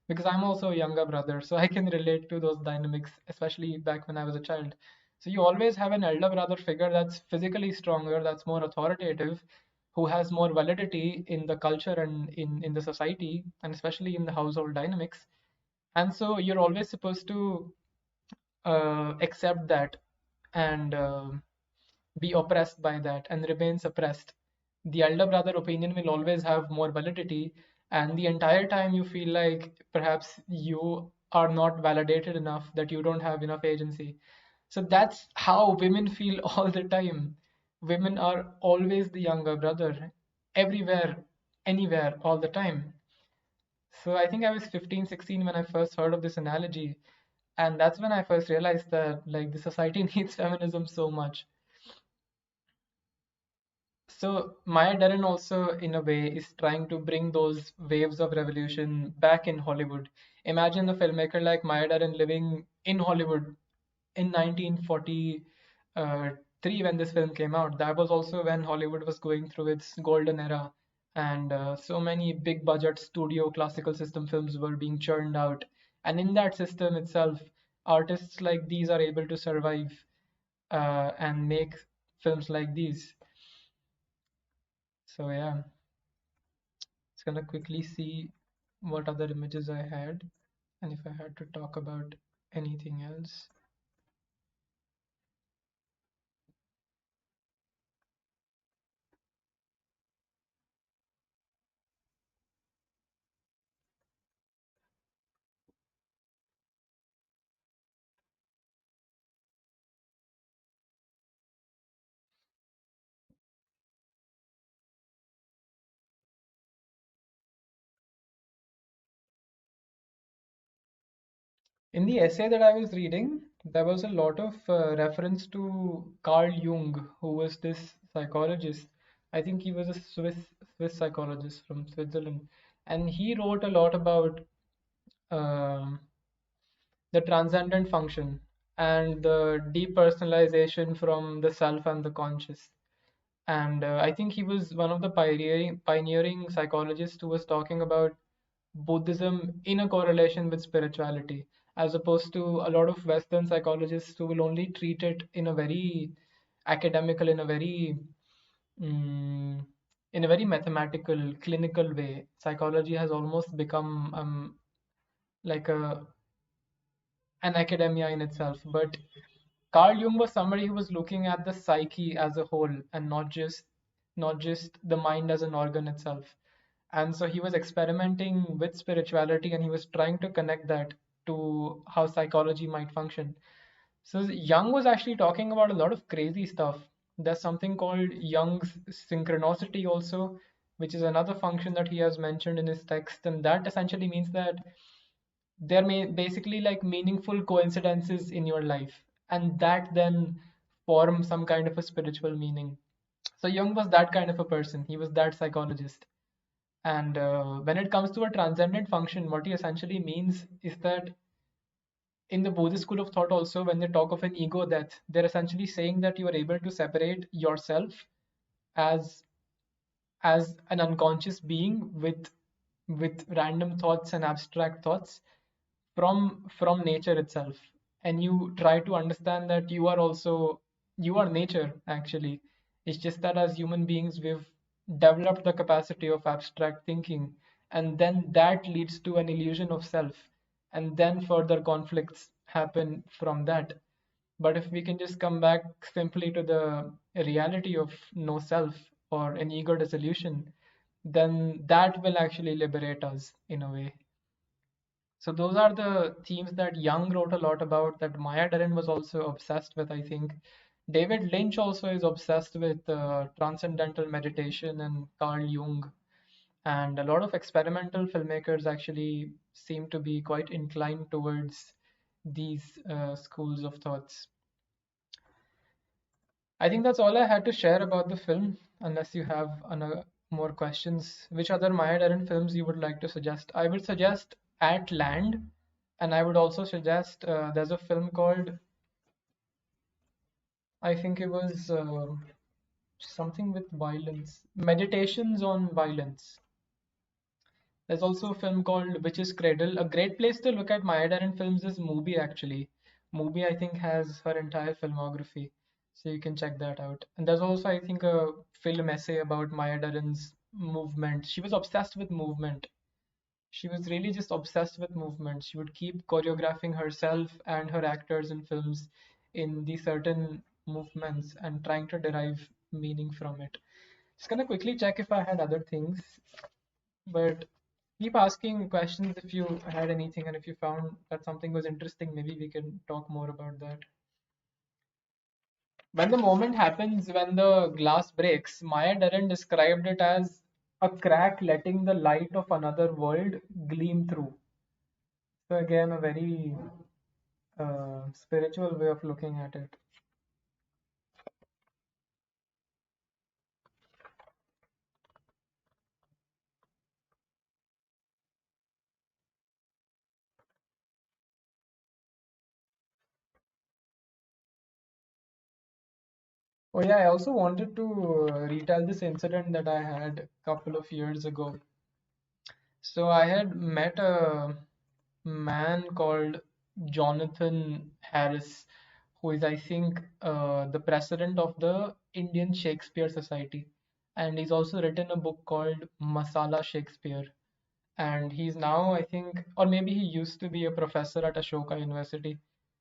Because I'm also a younger brother, so I can relate to those dynamics, especially back when I was a child. So you always have an elder brother figure that's physically stronger, that's more authoritative, who has more validity in the culture and in the society, and especially in the household dynamics. And so you're always supposed to accept that and be oppressed by that and remain suppressed. The elder brother opinion will always have more validity, and the entire time you feel like perhaps you are not validated enough, that you don't have enough agency. So that's how women feel all the time. Women are always the younger brother, everywhere, anywhere, all the time. So I think I was 15, 16 when I first heard of this analogy. And that's when I first realized that like the society needs feminism so much. So Maya Deren also, in a way, is trying to bring those waves of revolution back in Hollywood. Imagine a filmmaker like Maya Deren living in Hollywood in 1943 when this film came out. That was also when Hollywood was going through its golden era, and so many big budget studio classical system films were being churned out. And in that system itself, artists like these are able to survive and make films like these. So yeah, just gonna quickly see what other images I had, and if I had to talk about anything else. In the essay that I was reading, there was a lot of reference to Carl Jung, who was this psychologist. I think he was a Swiss psychologist from Switzerland, and he wrote a lot about um the transcendent function and the depersonalization from the self and the conscious. And I think he was one of the pioneering psychologists who was talking about Buddhism in a correlation with spirituality. as opposed to a lot of Western psychologists who will only treat it in a very academical, mm, in a very mathematical, clinical way. Psychology has almost become like an academia in itself. But Carl Jung was somebody who was looking at the psyche as a whole and not just the mind as an organ itself. And so he was experimenting with spirituality and he was trying to connect that to how psychology might function. So Jung was actually talking about a lot of crazy stuff. There's something called Jung's synchronicity also, which is another function that he has mentioned in his text, and that essentially means that there may basically like meaningful coincidences in your life, and that then form some kind of a spiritual meaning. So Jung was that kind of a person. He was that psychologist. And when it comes to a transcendent function, what he essentially means is that in the Buddhist school of thought also, when they talk of an ego death, they're essentially saying that you are able to separate yourself as an unconscious being with random thoughts and abstract thoughts from nature itself, and you try to understand that you are nature actually. It's just that as human beings we've developed the capacity of abstract thinking, and then that leads to an illusion of self, and then further conflicts happen from that. But if we can just come back simply to the reality of no self or an ego dissolution, then that will actually liberate us in a way. So those are the themes that Jung wrote a lot about, that Maya Deren was also obsessed with, I think. David Lynch also is obsessed with transcendental meditation and Carl Jung. And a lot of experimental filmmakers actually seem to be quite inclined towards these schools of thoughts. I think that's all I had to share about the film, unless you have more questions. Which other Maya Deren films you would like to suggest? I would suggest At Land, and I would also suggest there's a film called, I think it was something with violence, Meditations on Violence. There's also a film called Witch's Cradle. A great place to look at Maya Deren films is Mubi actually. Mubi I think has her entire filmography, so you can check that out. And there's also I think a film essay about Maya Deren's movement. She was obsessed with movement. She was really just obsessed with movement. She would keep choreographing herself and her actors in films in these certain movements and trying to derive meaning from it. Just gonna quickly check if I had other things. But keep asking questions if you had anything, and if you found that something was interesting, maybe we can talk more about that. When the moment happens, when the glass breaks, Maya Deren described it as a crack letting the light of another world gleam through. So again, a very spiritual way of looking at it. Oh yeah, I also wanted to retell this incident that I had a couple of years ago. So I had met a man called Jonathan Harris, who is, I think, the president of the Indian Shakespeare Society. And he's also written a book called Masala Shakespeare. And he's now, I think, or maybe he used to be a professor at Ashoka University.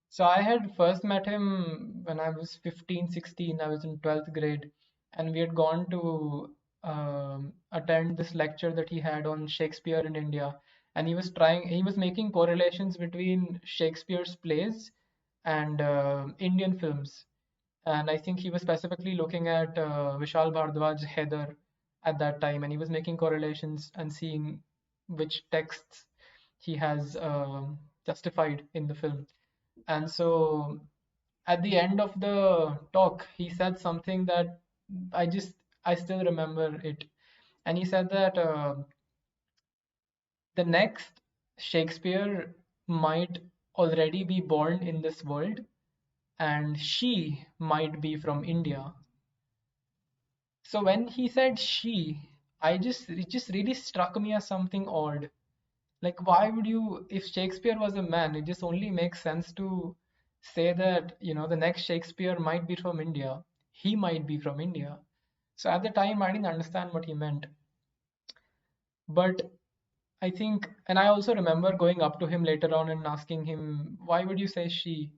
So I had first met him when I was 15, 16. I was in 12th grade, and we had gone to attend this lecture that he had on Shakespeare in India. And he was making correlations between Shakespeare's plays and Indian films. And I think he was specifically looking at Vishal Bhardwaj's Heather at that time, and he was making correlations and seeing which texts he has justified in the film. And so at the end of the talk, he said something that I just I still remember it. And he said that the next Shakespeare might already be born in this world, and she might be from India. So when he said she, it just really struck me as something odd. Like, why would you, if Shakespeare was a man, it just only makes sense to say that, the next Shakespeare might be from India. He might be from India. So at the time, I didn't understand what he meant. But I think, and I also remember going up to him later on and asking him, why would you say she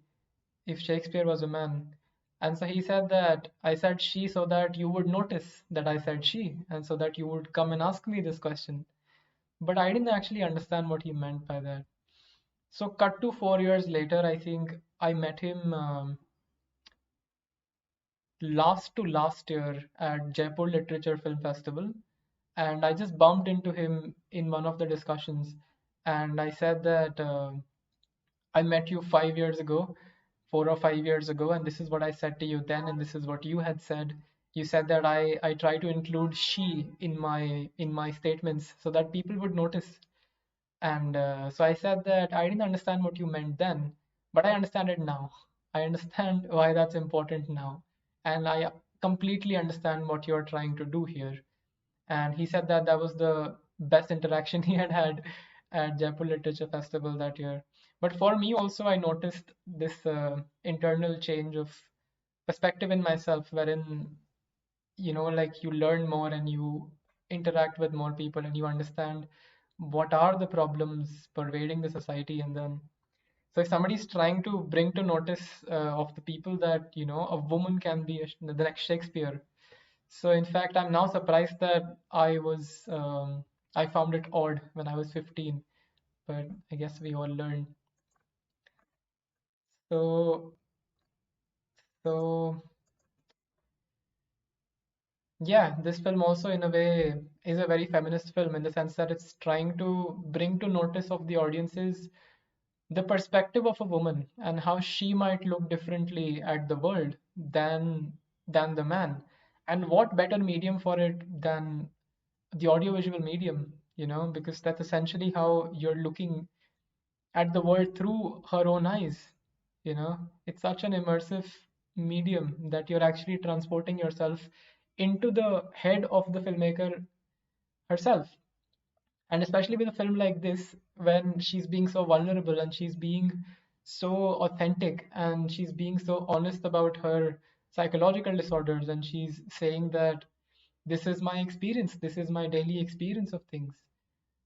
if Shakespeare was a man? And so he said that I said she so that you would notice that I said she, and so that you would come and ask me this question. But I didn't actually understand what he meant by that. So, cut to 4 years later, I think I met him last to last year at Jaipur Literature Film Festival, and I just bumped into him in one of the discussions, and I said that I met you 5 years ago, 4 or 5 years ago, and this is what I said to you then, and this is what you had said. You said that I try to include she in my statements so that people would notice. And so I said that I didn't understand what you meant then, but I understand it now. I understand why that's important now. And I completely understand what you're trying to do here. And he said that that was the best interaction he had had at Jaipur Literature Festival that year. But for me also, I noticed this internal change of perspective in myself, wherein, like you learn more and you interact with more people and you understand what are the problems pervading the society. And then, so if somebody's trying to bring to notice of the people that, a woman can be the next Shakespeare. So in fact, I'm now surprised that I found it odd when I was 15, but I guess we all learn. So, so yeah, this film also in a way is a very feminist film in the sense that it's trying to bring to notice of the audiences the perspective of a woman and how she might look differently at the world than the man. And what better medium for it than the audiovisual medium, because that's essentially how you're looking at the world through her own eyes. It's such an immersive medium that you're actually transporting yourself into the head of the filmmaker herself. And especially with a film like this, when she's being so vulnerable and she's being so authentic and she's being so honest about her psychological disorders, and she's saying that this is my experience, this is my daily experience of things.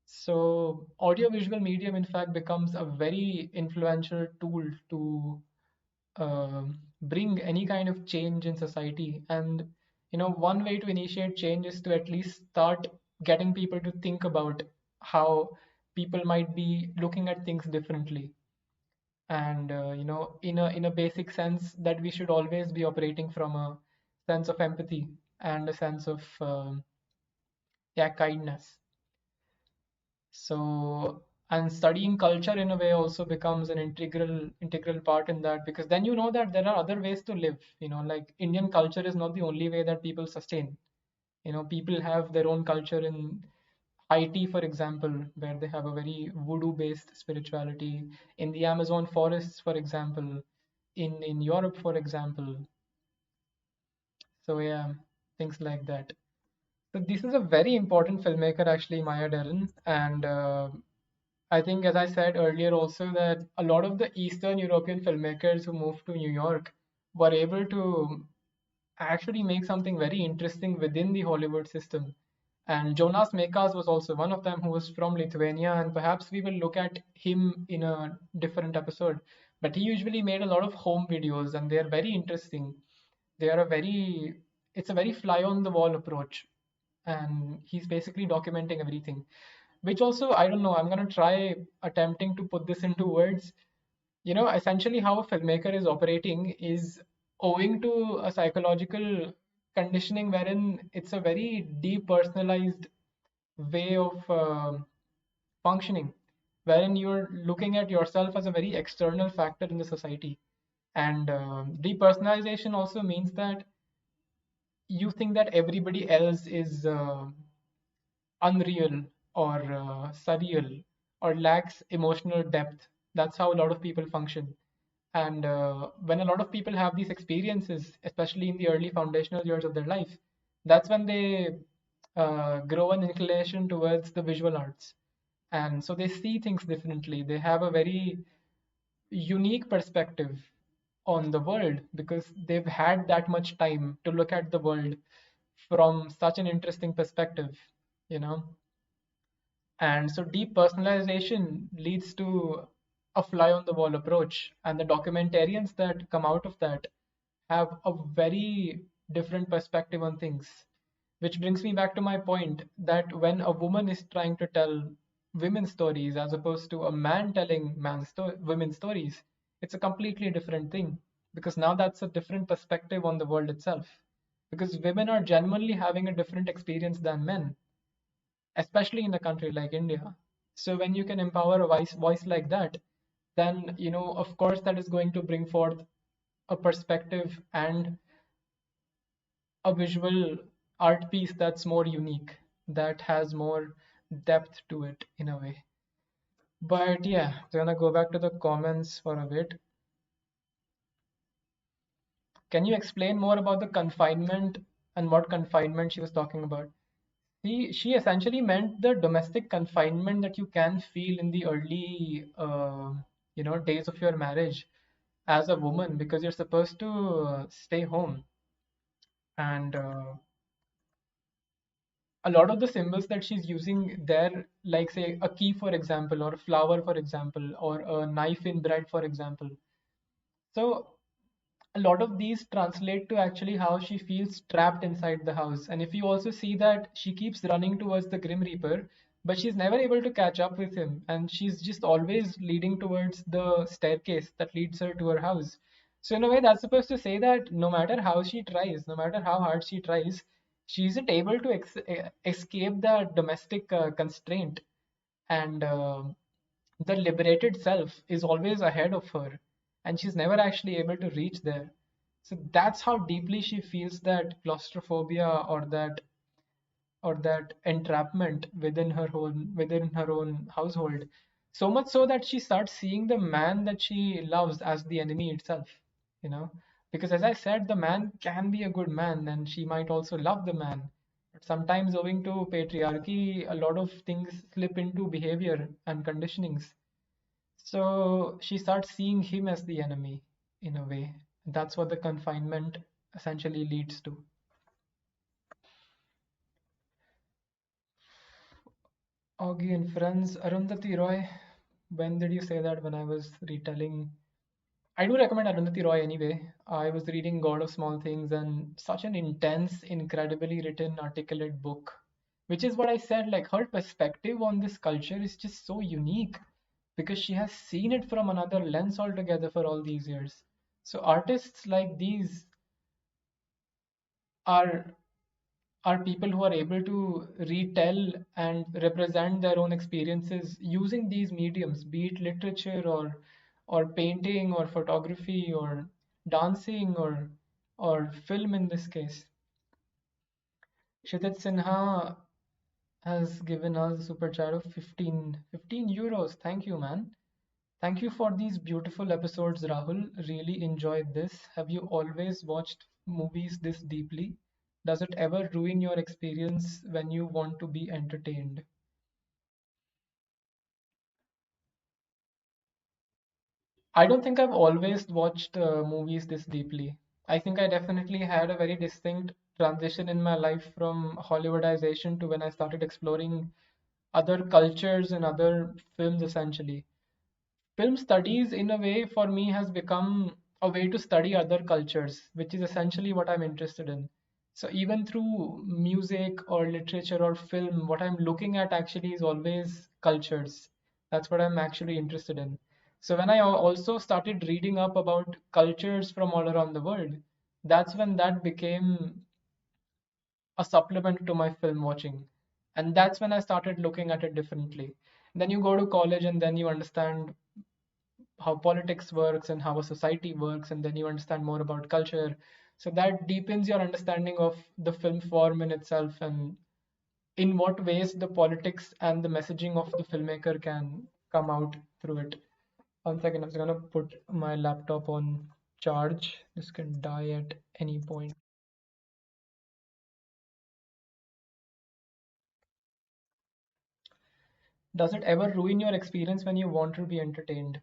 So audiovisual medium, in fact, becomes a very influential tool to bring any kind of change in society. And one way to initiate change is to at least start getting people to think about how people might be looking at things differently. And in a basic sense, that we should always be operating from a sense of empathy and a sense of yeah, kindness. So, and studying culture in a way also becomes an integral part in that, because then you know that there are other ways to live. Like Indian culture is not the only way that people sustain. People have their own culture in Haiti, for example, where they have a very voodoo-based spirituality. In the Amazon forests, for example, in Europe, for example. So yeah, things like that. So this is a very important filmmaker, actually, Maya Deren, and I think, as I said earlier, also that a lot of the Eastern European filmmakers who moved to New York were able to actually make something very interesting within the Hollywood system. And Jonas Mekas was also one of them, who was from Lithuania, and perhaps we will look at him in a different episode. But he usually made a lot of home videos, and they are very interesting. They are a very, it's a very fly on the wall approach, and he's basically documenting everything, which also, I don't know, I'm going to try attempting to put this into words. Essentially how a filmmaker is operating is owing to a psychological conditioning wherein it's a very depersonalized way of functioning, wherein you're looking at yourself as a very external factor in the society. And depersonalization also means that you think that everybody else is unreal or surreal or lacks emotional depth. That's how a lot of people function. And when a lot of people have these experiences, especially in the early foundational years of their life, that's when they grow an inclination towards the visual arts. And so they see things differently. They have a very unique perspective on the world because they've had that much time to look at the world from such an interesting perspective, you know. And so deep personalization leads to a fly on the wall approach. And the documentarians that come out of that have a very different perspective on things. Which brings me back to my point that when a woman is trying to tell women's stories as opposed to a man telling women's stories, it's a completely different thing. Because now that's a different perspective on the world itself. Because women are genuinely having a different experience than men, especially in a country like India. So when you can empower a voice like that, then of course, that is going to bring forth a perspective and a visual art piece that's more unique, that has more depth to it in a way. But yeah, we're gonna go back to the comments for a bit. Can you explain more about the confinement and what confinement she was talking about? She essentially meant the domestic confinement that you can feel in the early, days of your marriage as a woman, because you're supposed to stay home. And a lot of the symbols that she's using there, like say a key, for example, or a flower, for example, or a knife in bread, for example. So a lot of these translate to actually how she feels trapped inside the house. And if you also see that she keeps running towards the Grim Reaper, but she's never able to catch up with him, and she's just always leading towards the staircase that leads her to her house. So in a way, that's supposed to say that no matter how she tries, no matter how hard she tries, she isn't able to escape the domestic constraint, and the liberated self is always ahead of her, and she's never actually able to reach there. So that's how deeply she feels that claustrophobia, or that entrapment within her own household. So much so that she starts seeing the man that she loves as the enemy itself, you know. Because as I said, the man can be a good man, and she might also love the man. But sometimes, owing to patriarchy, a lot of things slip into behavior and conditionings. So she starts seeing him as the enemy in a way. That's what the confinement essentially leads to. Augie and Friends, Arundhati Roy. When did you say that? When I was retelling. I do recommend Arundhati Roy anyway. I was reading God of Small Things, and such an intense, incredibly written, articulate book. Which is what I said, like her perspective on this culture is just so unique because she has seen it from another lens altogether for all these years. So artists like these are are people who are able to retell and represent their own experiences using these mediums, be it literature or painting or photography or dancing or film in this case. Kshitij Sinha has given us a super chat of 15 euros. Thank you, man. Thank you for these beautiful episodes, Rahul. Really enjoyed this. Have you always watched movies this deeply? Does it ever ruin your experience when you want to be entertained? I don't think I've always watched movies this deeply. I think I definitely had a very distinct transition in my life from Hollywoodization to when I started exploring other cultures and other films essentially. Film studies, in a way, for me, has become a way to study other cultures, which is essentially what I'm interested in. So, even through music or literature or film, what I'm looking at actually is always cultures. That's what I'm actually interested in. So, when I also started reading up about cultures from all around the world, that's when that became a supplement to my film watching. And that's when I started looking at it differently. Then you go to college and then you understand how politics works and how a society works, and then you understand more about culture. So that deepens your understanding of the film form in itself and in what ways the politics and the messaging of the filmmaker can come out through it. 1 second, I'm just gonna put my laptop on charge. This can die at any point. Does it ever ruin your experience when you want to be entertained?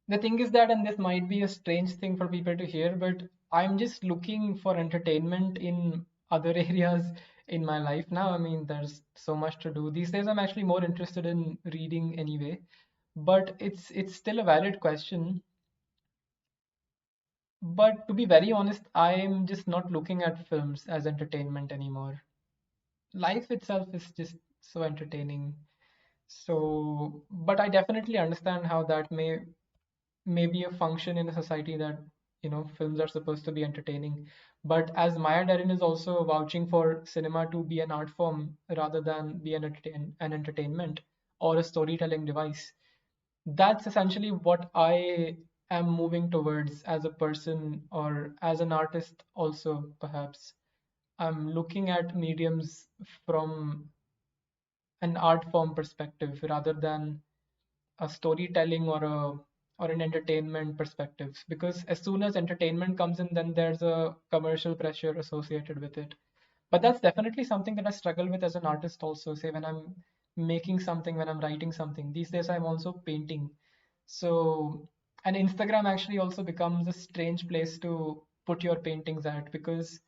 The thing is that, and this might be a strange thing for people to hear, but I'm just looking for entertainment in other areas in my life now. I mean, there's so much to do. These days I'm actually more interested in reading anyway. But it's still a valid question. But to be very honest, I'm just not looking at films as entertainment anymore. Life itself is just so entertaining. So, but I definitely understand how that may be a function in a society that, films are supposed to be entertaining. But as Maya Deren is also vouching for cinema to be an art form rather than be an entertainment or a storytelling device, that's essentially what I am moving towards as a person or as an artist also, perhaps. I'm looking at mediums from an art form perspective rather than a storytelling or an entertainment perspective, because as soon as entertainment comes in, then there's a commercial pressure associated with it. But that's definitely something that I struggle with as an artist also. Say when I'm making something, when I'm writing something, these days I'm also painting. So, and Instagram actually also becomes a strange place to put your paintings at, because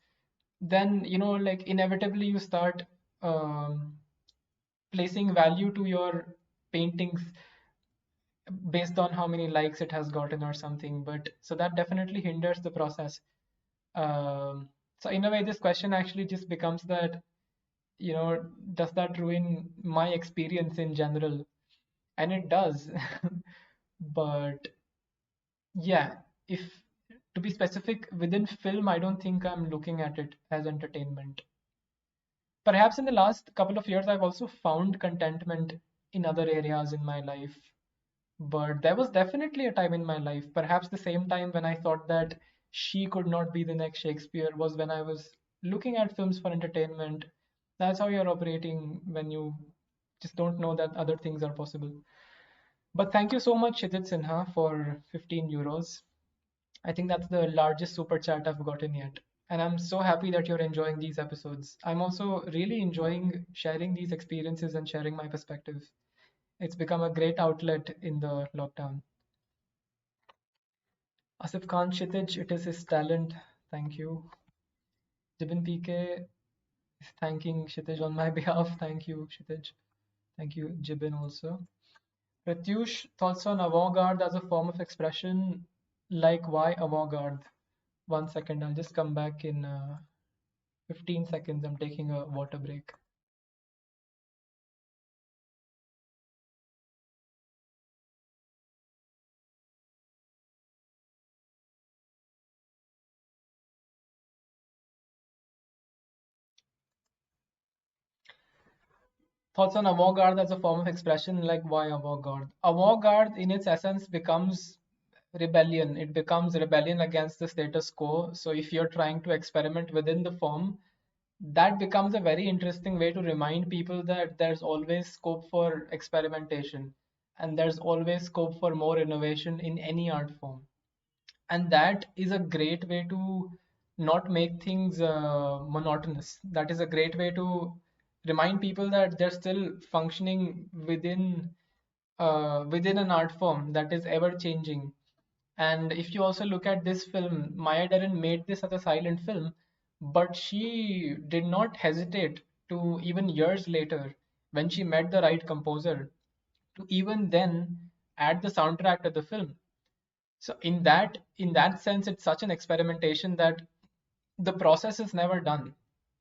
then, like inevitably you start um, placing value to your paintings based on how many likes it has gotten or something. But so that definitely hinders the process. So in a way, this question actually just becomes that, does that ruin my experience in general? And it does. But yeah, if to be specific, within film, I don't think I'm looking at it as entertainment. Perhaps in the last couple of years, I've also found contentment in other areas in my life. But there was definitely a time in my life, perhaps the same time when I thought that she could not be the next Shakespeare, was when I was looking at films for entertainment. That's how you're operating when you just don't know that other things are possible. But thank you so much, Shidit Sinha, for 15 euros. I think that's the largest super chat I've gotten yet. And I'm so happy that you're enjoying these episodes. I'm also really enjoying sharing these experiences and sharing my perspectives. It's become a great outlet in the lockdown. Asif Khan Kshitij, it is his talent. Thank you. Jibin PK is thanking Kshitij on my behalf. Thank you, Kshitij. Thank you, Jibin also. Pratyush, thoughts on avant-garde as a form of expression, like why avant-garde? 1 second, I'll just come back in 15 seconds. I'm taking a water break. Thoughts on avant-garde as a form of expression, like why avant-garde? Avant-garde, in its essence, becomes rebellion. It becomes rebellion against the status quo. So if you're trying to experiment within the form, that becomes a very interesting way to remind people that there's always scope for experimentation and there's always scope for more innovation in any art form. And that is a great way to not make things monotonous. That is a great way to remind people that they're still functioning within an art form that is ever changing. And if you also look at this film, Maya Deren made this as a silent film, but she did not hesitate to, even years later, when she met the right composer, to even then add the soundtrack to the film. So in that sense, it's such an experimentation that the process is never done.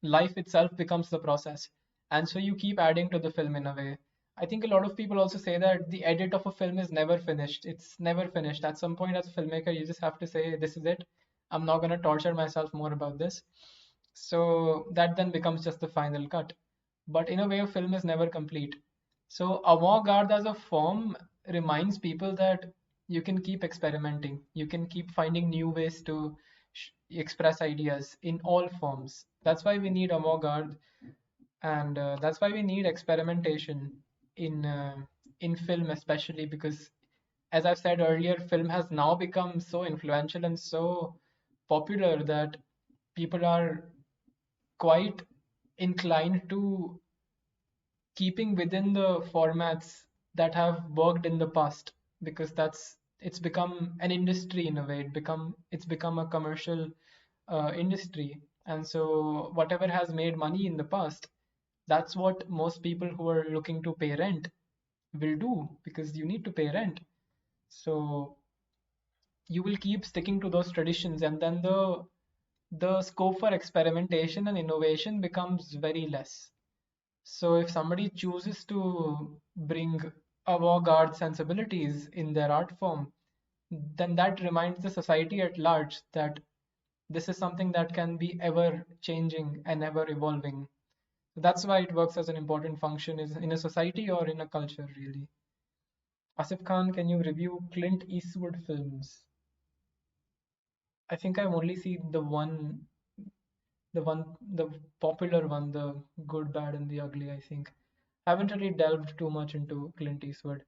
Life itself becomes the process. And so you keep adding to the film in a way. I think a lot of people also say that the edit of a film is never finished. It's never finished. At some point, as a filmmaker, you just have to say, this is it. I'm not going to torture myself more about this. So that then becomes just the final cut. But in a way, a film is never complete. So avant-garde as a form reminds people that you can keep experimenting. You can keep finding new ways to express ideas in all forms. That's why we need avant-garde, and that's why we need experimentation in film, especially because, as I've said earlier, film has now become so influential and so popular that people are quite inclined to keeping within the formats that have worked in the past, because it's become an industry in a way. It's become a commercial industry, and so whatever has made money in the past, that's what most people who are looking to pay rent will do, because you need to pay rent. So you will keep sticking to those traditions, and then the scope for experimentation and innovation becomes very less. So if somebody chooses to bring avant-garde sensibilities in their art form, then that reminds the society at large that this is something that can be ever changing and ever evolving. That's why it works as an important function is in a society or in a culture, really. Asif Khan, can you review Clint Eastwood films? I think I've only seen the popular one, the Good, Bad, and the Ugly, I think. Haven't really delved too much into Clint Eastwood.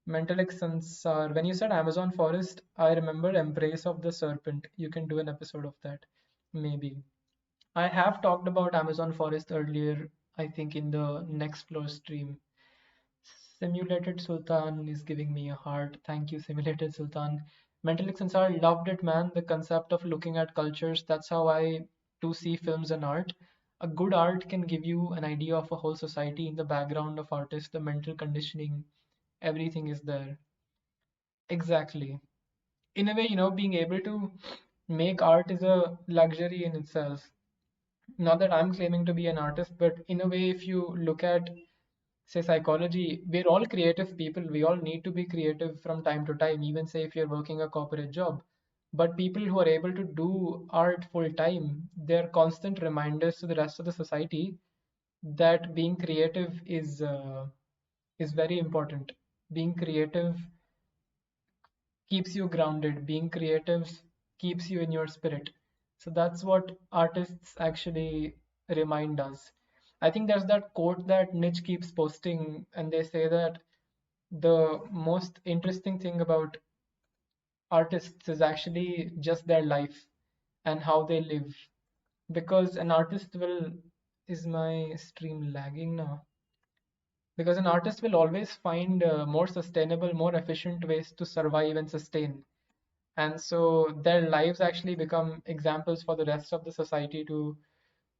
Mentalic Sansar. When you said Amazon forest, I remember Embrace of the Serpent. You can do an episode of that, maybe. I have talked about Amazon forest earlier, I think in the next floor stream. Simulated Sultan is giving me a heart. Thank you, Simulated Sultan. Mentally Sansar loved it, man. The concept of looking at cultures. That's how I do see films and art. A good art can give you an idea of a whole society in the background of artists, the mental conditioning, everything is there. Exactly. In a way, being able to make art is a luxury in itself. Not that I'm claiming to be an artist, but in a way, if you look at say psychology, we're all creative people. We all need to be creative from time to time, even say if you're working a corporate job. But people who are able to do art full time, they're constant reminders to the rest of the society that being creative is very important. Being creative keeps you grounded. Being creative keeps you in your spirit. So that's what artists actually remind us. I think there's that quote that Niche keeps posting, and they say that the most interesting thing about artists is actually just their life and how they live. Because an artist will, is my stream lagging now? Because an artist will always find more sustainable, more efficient ways to survive and sustain. And so their lives actually become examples for the rest of the society to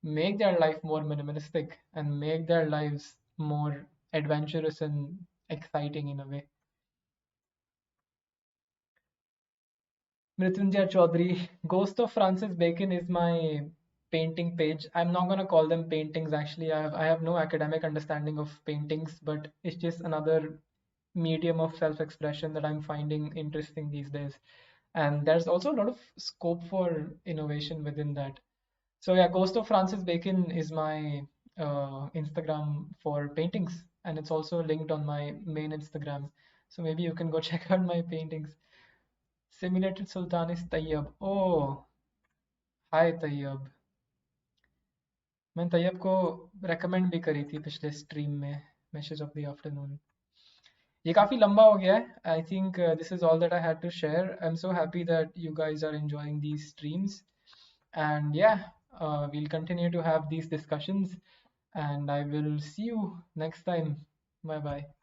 make their life more minimalistic and make their lives more adventurous and exciting in a way. Mrityunjay Chaudhary, Ghost of Francis Bacon is my painting page. I'm not gonna call them paintings actually. I have no academic understanding of paintings, but it's just another medium of self-expression that I'm finding interesting these days. And there's also a lot of scope for innovation within that. So yeah, Ghost of Francis Bacon is my Instagram for paintings, and it's also linked on my main Instagram. So maybe you can go check out my paintings. Simulated Sultan is Tayyab. Oh, हाय तैयब. मैंने तैयब को recommend भी करी थी पिछले stream में, meshes of the afternoon. ये काफी लंबा हो गया है. I think this is all that I had to share. I am so happy that you guys are enjoying these streams, and yeah, we'll continue to have these discussions, and I will see you next time. Bye bye.